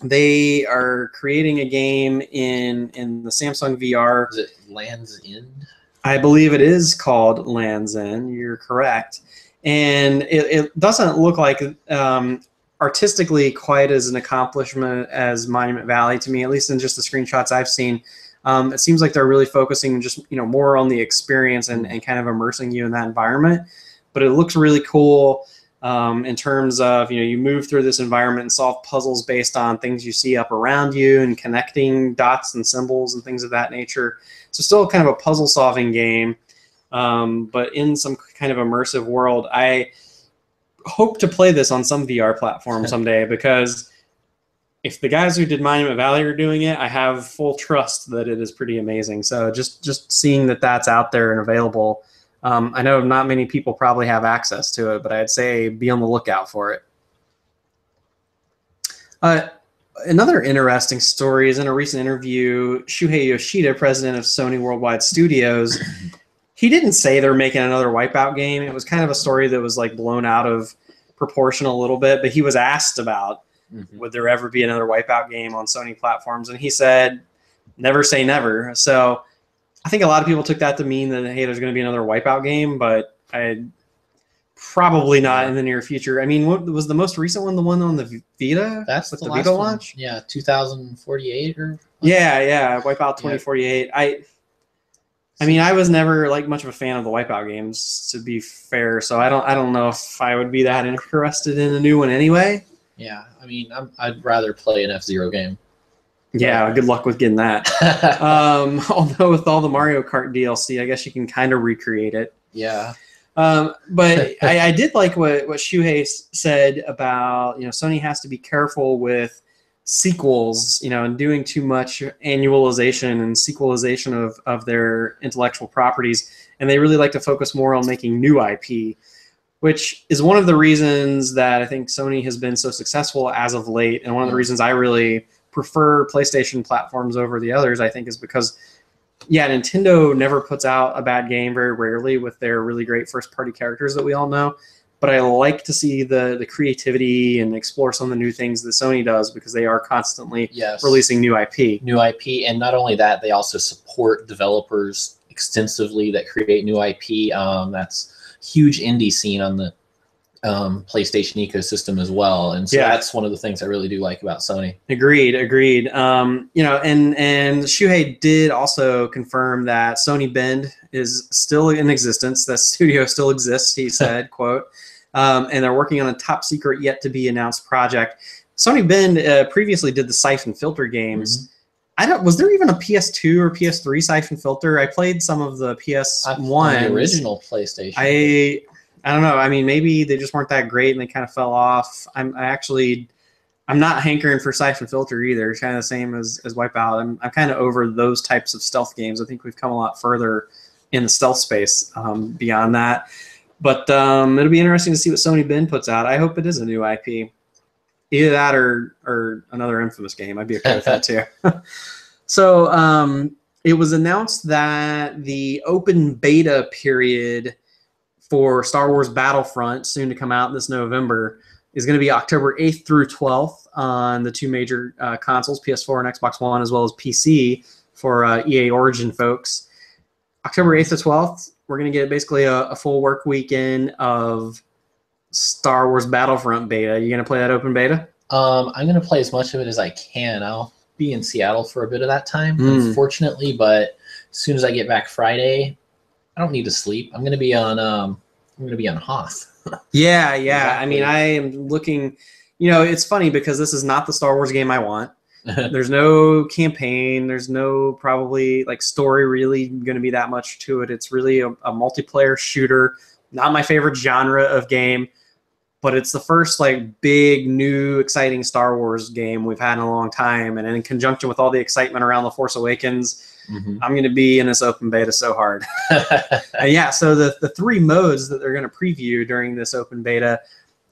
they are creating a game in the Samsung VR. Is it Land's End? I believe it is called Land's End. You're correct. And it doesn't look like artistically quite as an accomplishment as Monument Valley to me, at least in just the screenshots I've seen. It seems like they're really focusing just more on the experience and kind of immersing you in that environment. But it looks really cool in terms of you move through this environment and solve puzzles based on things you see up around you and connecting dots and symbols and things of that nature. So still kind of a puzzle solving game, but in some kind of immersive world. I hope to play this on some VR platform someday, because if the guys who did Monument Valley are doing it, I have full trust that it is pretty amazing. So just seeing that that's out there and available, I know not many people probably have access to it, but I'd say be on the lookout for it. Another interesting story is in a recent interview, Shuhei Yoshida, president of Sony Worldwide Studios, he didn't say they're making another Wipeout game. It was kind of a story that was like blown out of proportion a little bit, but he was asked about would there ever be another Wipeout game on Sony platforms, and he said never say never. So I think a lot of people took that to mean that, hey, there's going to be another Wipeout game, but probably not in the near future. I mean, what was the most recent one? The one on the Vita? That's with the Vita last launch? One. Yeah, 2048 or Yeah, Wipeout 2048. I mean, I was never like much of a fan of the Wipeout games, to be fair. So I don't know if I would be that interested in a new one anyway. Yeah, I mean, I'd rather play an F-Zero game. Yeah, good luck with getting that. Although with all the Mario Kart DLC, I guess you can kind of recreate it. Yeah. But I did like what Shuhei said about Sony has to be careful with sequels, and doing too much annualization and sequelization of their intellectual properties, and they really like to focus more on making new IP, which is one of the reasons that I think Sony has been so successful as of late, and one of the reasons I really prefer PlayStation platforms over the others, I think, is because Nintendo never puts out a bad game, very rarely, with their really great first-party characters that we all know. But I like to see the creativity and explore some of the new things that Sony does, because they are constantly releasing new IP. New IP, and not only that, they also support developers extensively that create new IP. That's huge indie scene on the PlayStation ecosystem as well, and so that's one of the things I really do like about Sony. Agreed. And Shuhei did also confirm that Sony Bend is still in existence. That studio still exists, he said, quote, and they're working on a top secret yet to be announced project. Sony Bend previously did the Siphon Filter games. Was there even a PS2 or PS3 Siphon Filter? I played some of the PS1. The original PlayStation. I don't know. I mean, maybe they just weren't that great and they kind of fell off. I'm not hankering for Siphon Filter either. It's kind of the same as Wipeout. I'm kind of over those types of stealth games. I think we've come a lot further in the stealth space beyond that. But it'll be interesting to see what Sony Bend puts out. I hope it is a new IP. Either that or another Infamous game. I'd be okay with that too. So it was announced that the open beta period for Star Wars Battlefront, soon to come out this November, is going to be October 8th through 12th on the two major consoles, PS4 and Xbox One, as well as PC for EA Origin folks. October 8th to 12th, we're going to get basically a full work weekend of Star Wars Battlefront beta. You going to play that open beta? I'm going to play as much of it as I can. I'll be in Seattle for a bit of that time, unfortunately, but as soon as I get back Friday, I don't need to sleep. I'm going to be on Hoth. Yeah. Exactly. I mean, I am looking, it's funny because this is not the Star Wars game I want. There's no campaign. There's no probably like story really going to be that much to it. It's really a multiplayer shooter. Not my favorite genre of game, but it's the first like big, new, exciting Star Wars game we've had in a long time. And in conjunction with all the excitement around The Force Awakens, I'm going to be in this open beta so hard. So the three modes that they're going to preview during this open beta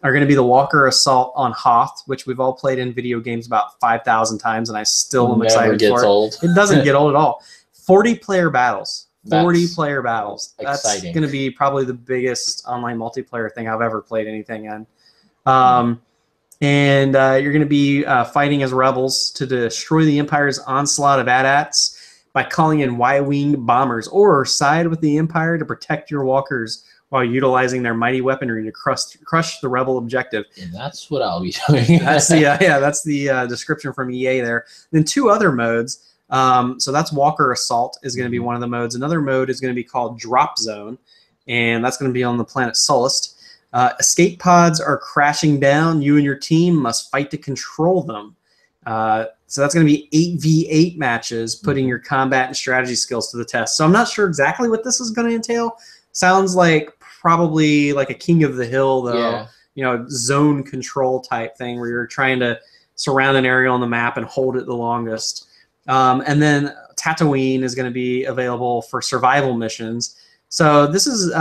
are going to be the Walker Assault on Hoth, which we've all played in video games about 5,000 times, and I still am excited for it. Old. It doesn't get old at all. 40-player battles. 40-player battles. That's exciting. Going to be probably the biggest online multiplayer thing I've ever played anything in. And you're going to be fighting as rebels to destroy the Empire's onslaught of AT-ATs by calling in Y-wing bombers, or side with the Empire to protect your walkers while utilizing their mighty weaponry to crush the rebel objective. And that's what I'll be doing. That's the description from EA there. Then two other modes. So that's Walker Assault is going to be one of the modes. Another mode is going to be called Drop Zone, and that's going to be on the planet Solist. Escape pods are crashing down. You and your team must fight to control them. So that's going to be 8v8 matches, putting your combat and strategy skills to the test. So I'm not sure exactly what this is going to entail. Sounds like probably like a King of the Hill, though. Yeah. Zone control type thing where you're trying to surround an area on the map and hold it the longest. And then Tatooine is going to be available for survival missions. So this is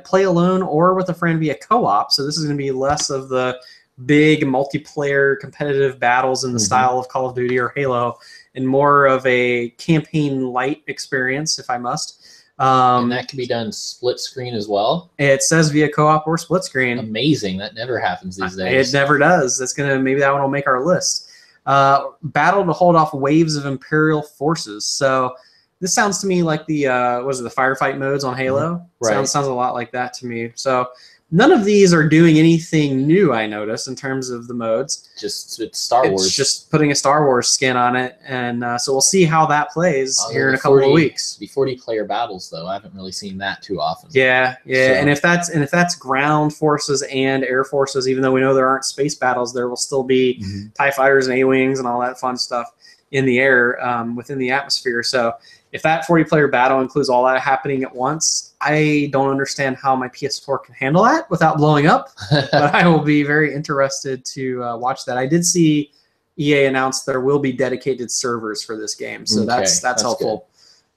play alone or with a friend via co-op. So this is going to be less of the big multiplayer competitive battles in the style of Call of Duty or Halo, and more of a campaign light experience, if I must. And that can be done split screen as well. It says via co-op or split screen. Amazing. That never happens these days. It never does. Maybe that one will make our list. Battle to hold off waves of Imperial forces. So this sounds to me like the the firefight modes on Halo. Right. Sounds a lot like that to me. So none of these are doing anything new, I notice, in terms of the modes. It's Star Wars. It's just putting a Star Wars skin on it, and so we'll see how that plays here in a couple of weeks. The 40-player battles, though, I haven't really seen that too often. Yeah. So. And if that's ground forces and air forces, even though we know there aren't space battles, there will still be TIE fighters and A-wings and all that fun stuff in the air within the atmosphere. So if that 40-player battle includes all that happening at once, I don't understand how my PS4 can handle that without blowing up. But I will be very interested to watch that. I did see EA announce there will be dedicated servers for this game, so that's helpful.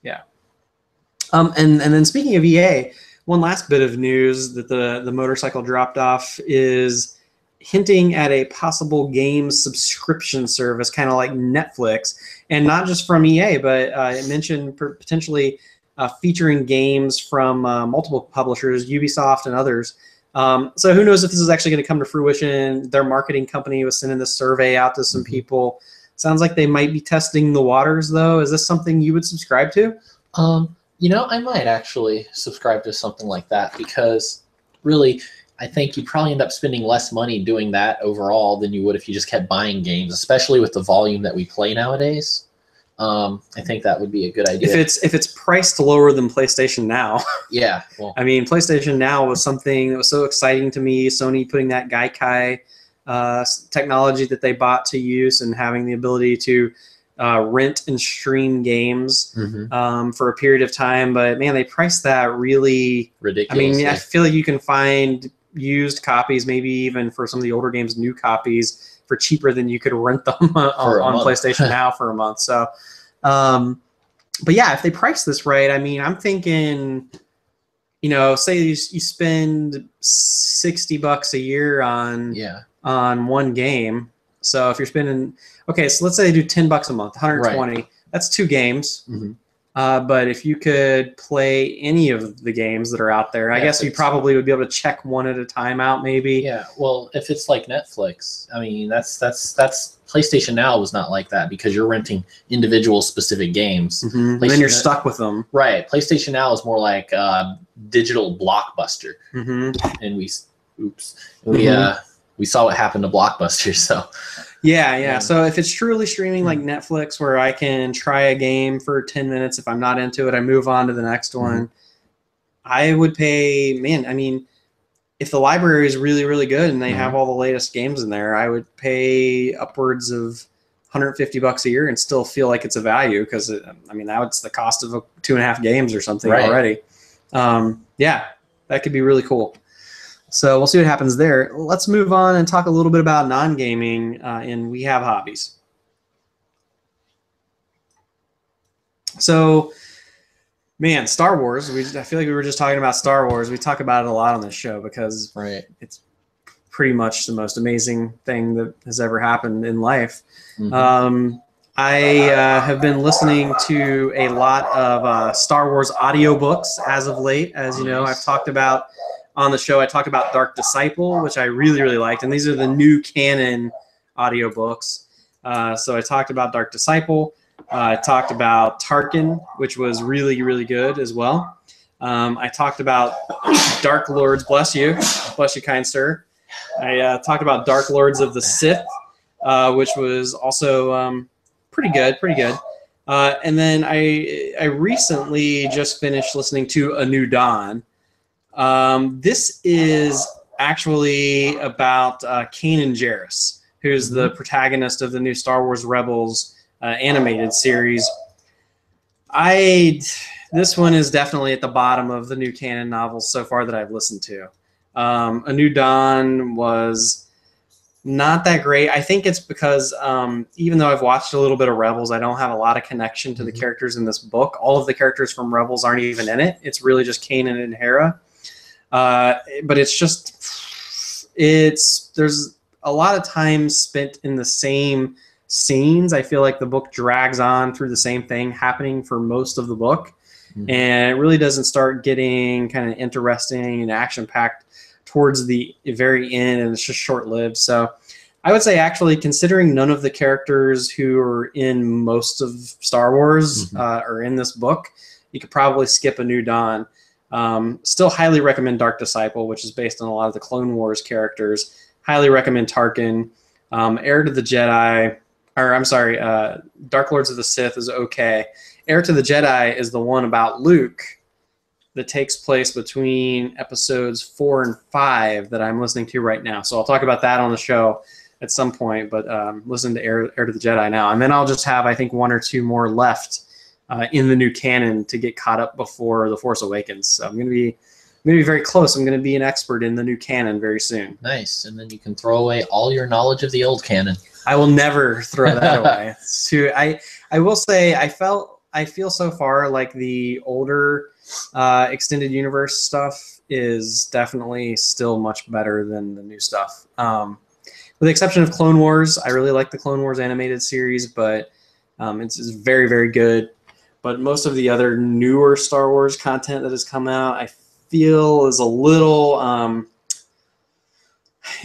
Good. Yeah. And then speaking of EA, one last bit of news that the motorcycle dropped off is hinting at a possible game subscription service, kind of like Netflix, and not just from EA, but it mentioned potentially featuring games from multiple publishers, Ubisoft and others. So who knows if this is actually going to come to fruition. Their marketing company was sending this survey out to some people. Sounds like they might be testing the waters, though. Is this something you would subscribe to? I might actually subscribe to something like that, because really, I think you'd probably end up spending less money doing that overall than you would if you just kept buying games, especially with the volume that we play nowadays. I think that would be a good idea. If it's priced lower than PlayStation Now. Yeah. Well, I mean, PlayStation Now was something that was so exciting to me. Sony putting that Gaikai technology that they bought to use and having the ability to rent and stream games for a period of time. But man, they priced that really ridiculously. I mean, I feel like you can find used copies, maybe even for some of the older games, new copies for cheaper than you could rent them on PlayStation Now for a month. So, but yeah, if they price this right, I mean, I'm thinking, say you spend $60 a year on one game. So if you're spending, okay, so let's say they do $10 a month, 120. Right. That's 2 games. But if you could play any of the games that are out there, I guess you probably would be able to check one at a time out, maybe. Yeah. Well, if it's like Netflix, I mean, that's PlayStation Now was not like that, because you're renting individual specific games. And then you're stuck with them. Right. PlayStation Now is more like digital Blockbuster. And we saw what happened to Blockbuster. So. Yeah. So if it's truly streaming like Netflix, where I can try a game for 10 minutes, if I'm not into it, I move on to the next one, I would pay, man, I mean, if the library is really, really good and they have all the latest games in there, I would pay upwards of $150 a year and still feel like it's a value, because, I mean, now it's the cost of 2.5 games or something already. Yeah, that could be really cool. So we'll see what happens there. Let's move on and talk a little bit about non-gaming in We Have Hobbies. So, man, Star Wars. I feel like we were just talking about Star Wars. We talk about it a lot on this show because it's pretty much the most amazing thing that has ever happened in life. I have been listening to a lot of Star Wars audiobooks as of late. As you know, I've talked about on the show, I talked about Dark Disciple, which I really, really liked. And these are the new canon audiobooks. So I talked about Dark Disciple. I talked about Tarkin, which was really, really good as well. I talked about Dark Lords, bless you, kind sir. I talked about Dark Lords of the Sith, which was also pretty good. And then I recently just finished listening to A New Dawn. This is actually about Kanan Jarrus, who's the protagonist of the new Star Wars Rebels animated series. This one is definitely at the bottom of the new canon novels so far that I've listened to. A New Dawn was not that great. I think it's because even though I've watched a little bit of Rebels, I don't have a lot of connection to the characters in this book. All of the characters from Rebels aren't even in it. It's really just Kanan and Hera. But there's a lot of time spent in the same scenes. I feel like the book drags on through the same thing happening for most of the book. And it really doesn't start getting kind of interesting and action-packed towards the very end, and it's just short-lived. So I would say, actually, considering none of the characters who are in most of Star Wars are in this book, you could probably skip A New Dawn. Still highly recommend Dark Disciple, which is based on a lot of the Clone Wars characters. Highly recommend Tarkin. Heir to the Jedi, Dark Lords of the Sith is okay. Heir to the Jedi is the one about Luke that takes place between episodes 4 and 5 that I'm listening to right now. So I'll talk about that on the show at some point, but listen to Heir to the Jedi now. And then I'll just have, I think, 1 or 2 more left in the new canon to get caught up before The Force Awakens. So I'm going to be very close. I'm going to be an expert in the new canon very soon. Nice. And then you can throw away all your knowledge of the old canon. I will never throw that away. I will say I feel so far like the older extended universe stuff is definitely still much better than the new stuff. With the exception of Clone Wars, I really like the Clone Wars animated series, but it's very, very good. But most of the other newer Star Wars content that has come out, I feel is a little...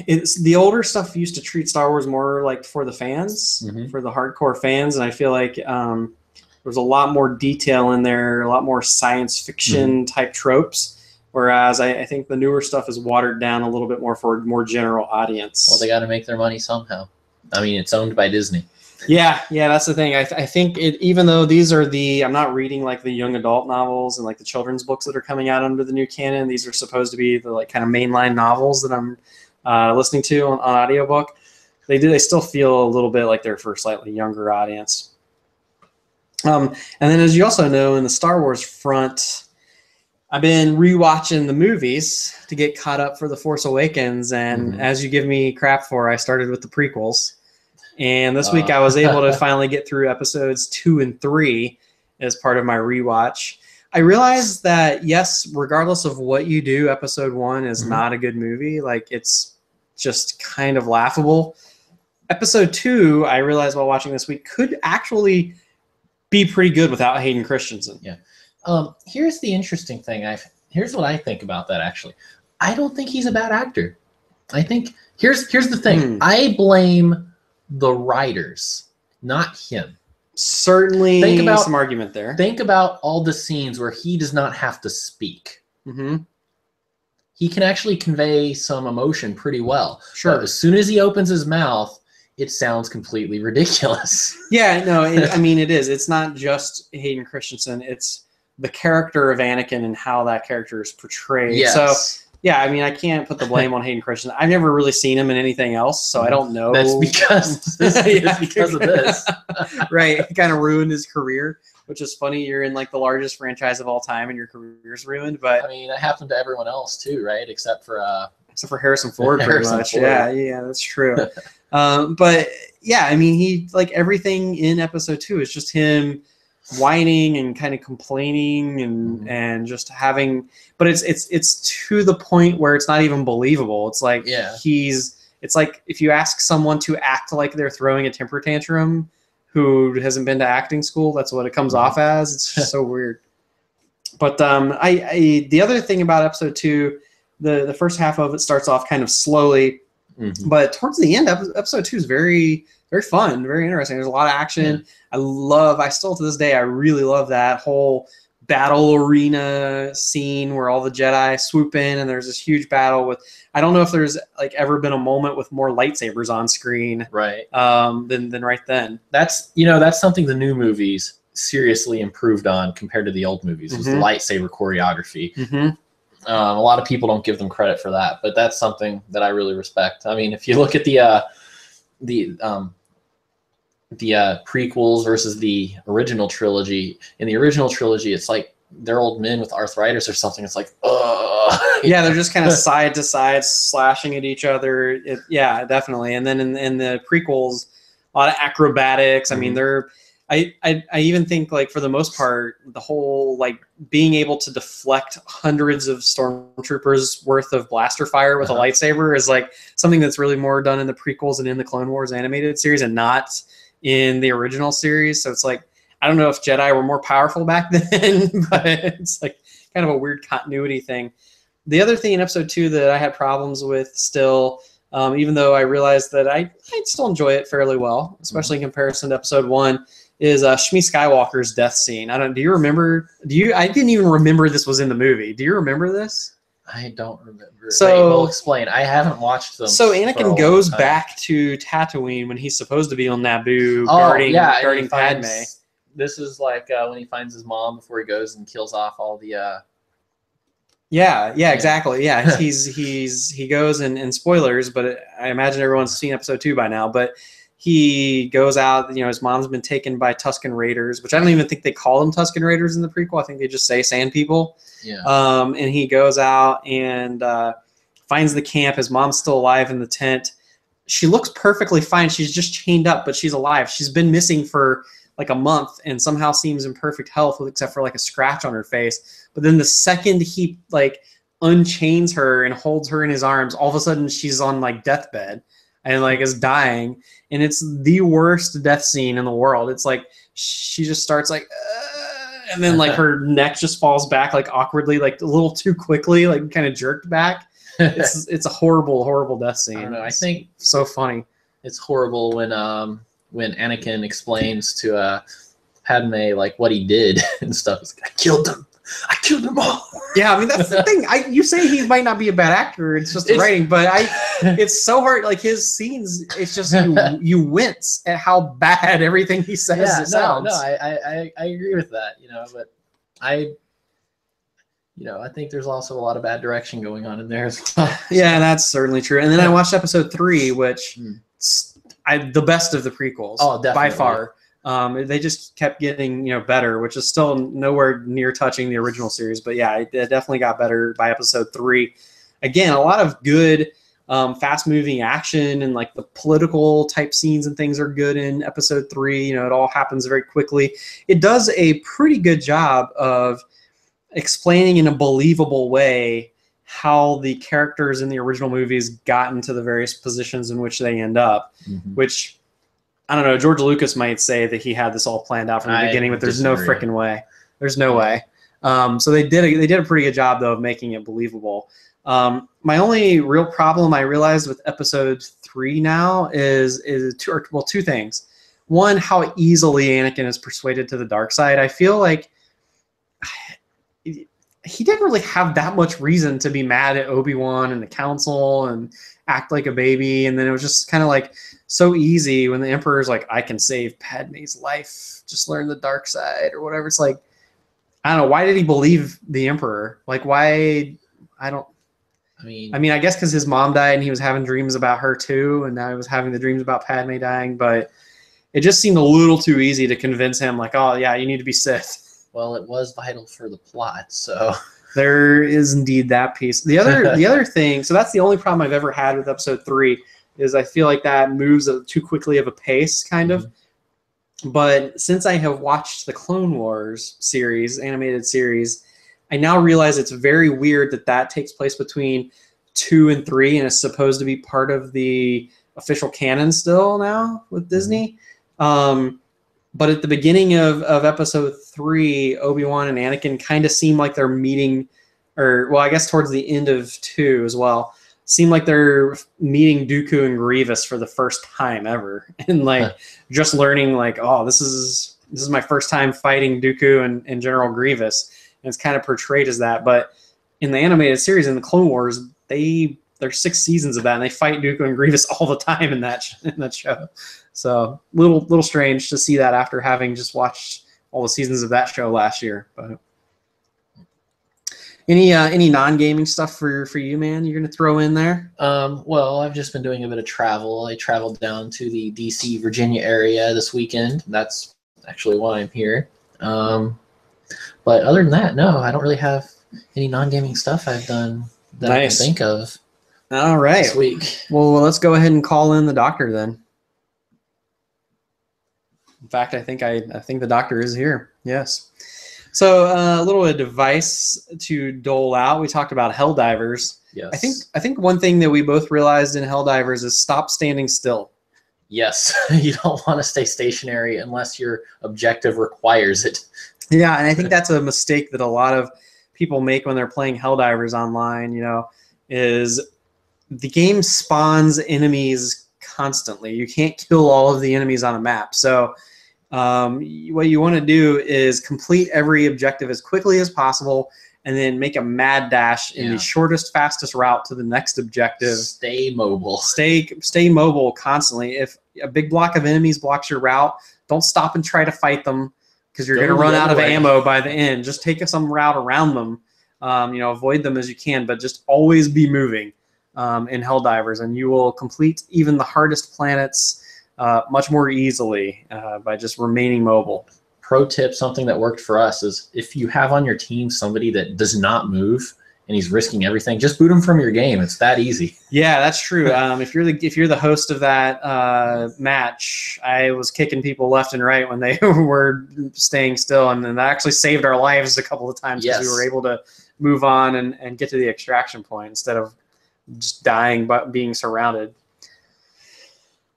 it's the older stuff used to treat Star Wars more like for the fans, for the hardcore fans, and I feel like there's a lot more detail in there, a lot more science fiction type tropes, whereas I think the newer stuff is watered down a little bit more for a more general audience. Well, they got to make their money somehow. I mean, it's owned by Disney. Yeah, that's the thing. I think even though these are I'm not reading like the young adult novels and like the children's books that are coming out under the new canon. These are supposed to be the like kind of mainline novels that I'm listening to on audiobook. They still feel a little bit like they're for a slightly younger audience. And then, as you also know, in the Star Wars front, I've been rewatching the movies to get caught up for The Force Awakens. And as you give me crap for, I started with the prequels. And this week I was able to finally get through episodes 2 and 3 as part of my rewatch. I realized that, yes, regardless of what you do, episode 1 is not a good movie. Like, it's just kind of laughable. Episode 2, I realized while watching this week, could actually be pretty good without Hayden Christensen. Yeah. Here's the interesting thing. Here's what I think about that, actually. I don't think he's a bad actor. I think here's the thing. I blame the writers, not him. Certainly some argument there. Think about all the scenes where he does not have to speak. He can actually convey some emotion pretty well. Sure. But as soon as he opens his mouth, it sounds completely ridiculous. Yeah, no, I mean, it is. It's not just Hayden Christensen. It's the character of Anakin and how that character is portrayed. Yes. So, yeah, I mean, I can't put the blame on Hayden Christensen. I've never really seen him in anything else, so I don't know. That's because because of this. Right. It kind of ruined his career, which is funny. You're in like the largest franchise of all time and your career's ruined. But I mean, that happened to everyone else too, right? Except for Harrison Ford, pretty much. Ford. Yeah, that's true. But yeah, I mean, he like everything in episode 2 is just him whining and kind of complaining and just having, but it's to the point where it's not even believable. It's like it's like if you ask someone to act like they're throwing a temper tantrum who hasn't been to acting school, that's what it comes off as. It's just so weird. But the other thing about episode 2, the first half of it starts off kind of slowly, but towards the end, episode 2 is very, very fun, very interesting. There's a lot of action. I still to this day, I really love that whole battle arena scene where all the Jedi swoop in and there's this huge battle with, I don't know if there's like ever been a moment with more lightsabers on screen, right? Than right then. That's something the new movies seriously improved on compared to the old movies was the lightsaber choreography. A lot of people don't give them credit for that, but that's something that I really respect. I mean, if you look at the prequels versus the original trilogy, in the original trilogy, it's like they're old men with arthritis or something. It's like, yeah, they're just kind of side to side slashing at each other. Yeah, definitely. And then in the prequels, a lot of acrobatics. I mean, I even think, like, for the most part, the whole, like, being able to deflect hundreds of stormtroopers worth of blaster fire with a lightsaber is like something that's really more done in the prequels and in the Clone Wars animated series and not in the original series. So it's like, I don't know if Jedi were more powerful back then, but it's like kind of a weird continuity thing. The other thing in episode 2 that I had problems with still, even though I realized that I still enjoy it fairly well, especially in comparison to episode 1, is Shmi Skywalker's death scene. Do you remember? I didn't even remember this was in the movie. Do you remember this? I don't remember. So, wait, we'll explain. I haven't watched them. So Anakin goes back to Tatooine when he's supposed to be on Naboo guarding Padme. This is like when he finds his mom before he goes and kills off all the. Yeah, exactly. Yeah, he goes and spoilers, but I imagine everyone's seen episode 2 by now. But he goes out. His mom's been taken by Tusken Raiders, which I don't even think they call them Tusken Raiders in the prequel. I think they just say Sand People. Yeah. And he goes out and finds the camp. His mom's still alive in the tent. She looks perfectly fine. She's just chained up, but she's alive. She's been missing for like a month and somehow seems in perfect health, except for like a scratch on her face. But then the second he like unchains her and holds her in his arms, all of a sudden she's on like deathbed and like is dying. And it's the worst death scene in the world. It's like she just starts like, and then like her neck just falls back like awkwardly, like a little too quickly, like kind of jerked back. It's a horrible death scene. I don't know. I think so funny. It's horrible when Anakin explains to Padme like what he did and stuff. He's like, I killed them all. Yeah, I mean that's the thing. You say he might not be a bad actor. It's just the writing, but it's so hard. Like his scenes, it's just you wince at how bad everything he says sounds. No, I agree with that. But I think there's also a lot of bad direction going on in there as well. Yeah, that's certainly true. And then I watched episode 3, which the best of the prequels. Oh, definitely. By far. They just kept getting better, which is still nowhere near touching the original series. But yeah, it definitely got better by episode 3. Again, a lot of good fast-moving action and like the political type scenes and things are good in episode 3. It all happens very quickly. It does a pretty good job of explaining in a believable way how the characters in the original movies got into the various positions in which they end up, which I don't know. George Lucas might say that he had this all planned out from the beginning, but there's no freaking way. There's no way. So they did a pretty good job though of making it believable. My only real problem I realized with episode 3 now is two things. One, how easily Anakin is persuaded to the dark side. I feel like he didn't really have that much reason to be mad at Obi-Wan and the council and act like a baby. And then it was just kind of like so easy when the Emperor's like, I can save Padme's life. Just learn the dark side or whatever. It's like, I don't know. Why did he believe the Emperor? Like, why? I mean, I guess because his mom died and he was having dreams about her too. And now he was having the dreams about Padme dying. But it just seemed a little too easy to convince him like, oh, yeah, you need to be Sith. Well, it was vital for the plot, so there is indeed that piece. The other thing, so that's the only problem I've ever had with episode 3 is I feel like that moves too quickly of a pace, kind of. But since I have watched the Clone Wars series, animated series, I now realize it's very weird that takes place between 2 and 3 and is supposed to be part of the official canon still now with Disney. But at the beginning of episode 3, Obi-Wan and Anakin kind of seem like they're meeting, I guess towards the end of 2 as well, seem like they're meeting Dooku and Grievous for the first time ever. And like just learning like, oh, this is my first time fighting Dooku and General Grievous. And it's kind of portrayed as that. But in the animated series, in the Clone Wars, there's 6 seasons of that, and they fight Dooku and Grievous all the time in that show. So little strange to see that after having just watched all the seasons of that show last year. But any non-gaming stuff for you, man? You're gonna throw in there? Well, I've just been doing a bit of travel. I traveled down to the D.C., Virginia area this weekend. That's actually why I'm here. But other than that, no, I don't really have any non-gaming stuff I've done that I can think of. All right. This week. Well, let's go ahead and call in the doctor then. In fact, I think the doctor is here. Yes. So a little advice to dole out. We talked about Helldivers. Yes. I think one thing that we both realized in Helldivers is stop standing still. Yes. You don't want to stay stationary unless your objective requires it. Yeah, and I think that's a mistake that a lot of people make when they're playing Helldivers online, is the game spawns enemies constantly. You can't kill all of the enemies on a map. So what you want to do is complete every objective as quickly as possible and then make a mad dash in the shortest, fastest route to the next objective. Stay mobile. Stay mobile constantly. If a big block of enemies blocks your route, don't stop and try to fight them because you're going to run out of ammo by the end. Just take some route around them. Avoid them as you can, but just always be moving in Helldivers, and you will complete even the hardest planets much more easily by just remaining mobile. Pro tip, something that worked for us is if you have on your team somebody that does not move and he's risking everything, just boot him from your game. It's that easy. Yeah, that's true. If you're the host of that match, I was kicking people left and right when they were staying still, and that actually saved our lives a couple of times because we were able to move on and get to the extraction point instead of just dying but being surrounded.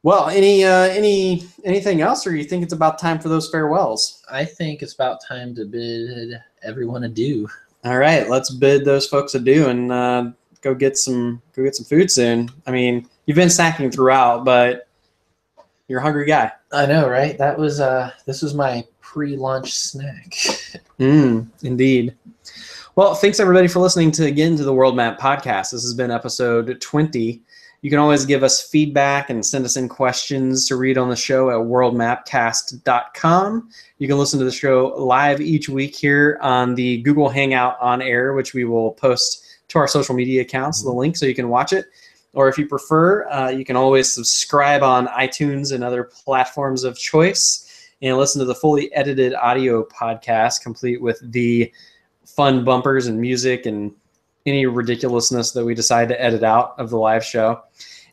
Well, anything else, or you think it's about time for those farewells? I think it's about time to bid everyone adieu. All right, let's bid those folks adieu and go get some food soon. I mean, you've been snacking throughout, but you're a hungry guy. I know, right? This was my pre-lunch snack. Indeed. Well, thanks everybody for listening to the World Map Podcast. This has been episode 20. You can always give us feedback and send us in questions to read on the show at worldmapcast.com. You can listen to the show live each week here on the Google Hangout on air, which we will post to our social media accounts, the link so you can watch it. Or if you prefer, you can always subscribe on iTunes and other platforms of choice and listen to the fully edited audio podcast, complete with the fun bumpers and music and any ridiculousness that we decide to edit out of the live show.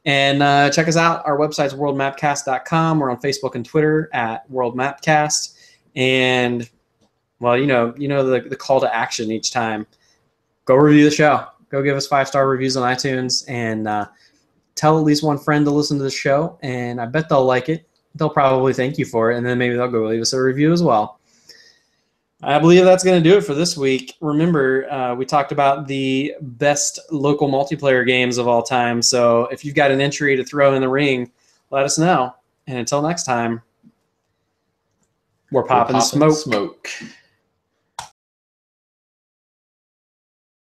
And check us out. Our website's worldmapcast.com. We're on Facebook and Twitter at worldmapcast. And, well, the call to action each time. Go review the show. Go give us 5-star reviews on iTunes and tell at least one friend to listen to the show. And I bet they'll like it. They'll probably thank you for it. And then maybe they'll go leave us a review as well. I believe that's going to do it for this week. Remember, we talked about the best local multiplayer games of all time. So if you've got an entry to throw in the ring, let us know. And until next time, we're popping smoke.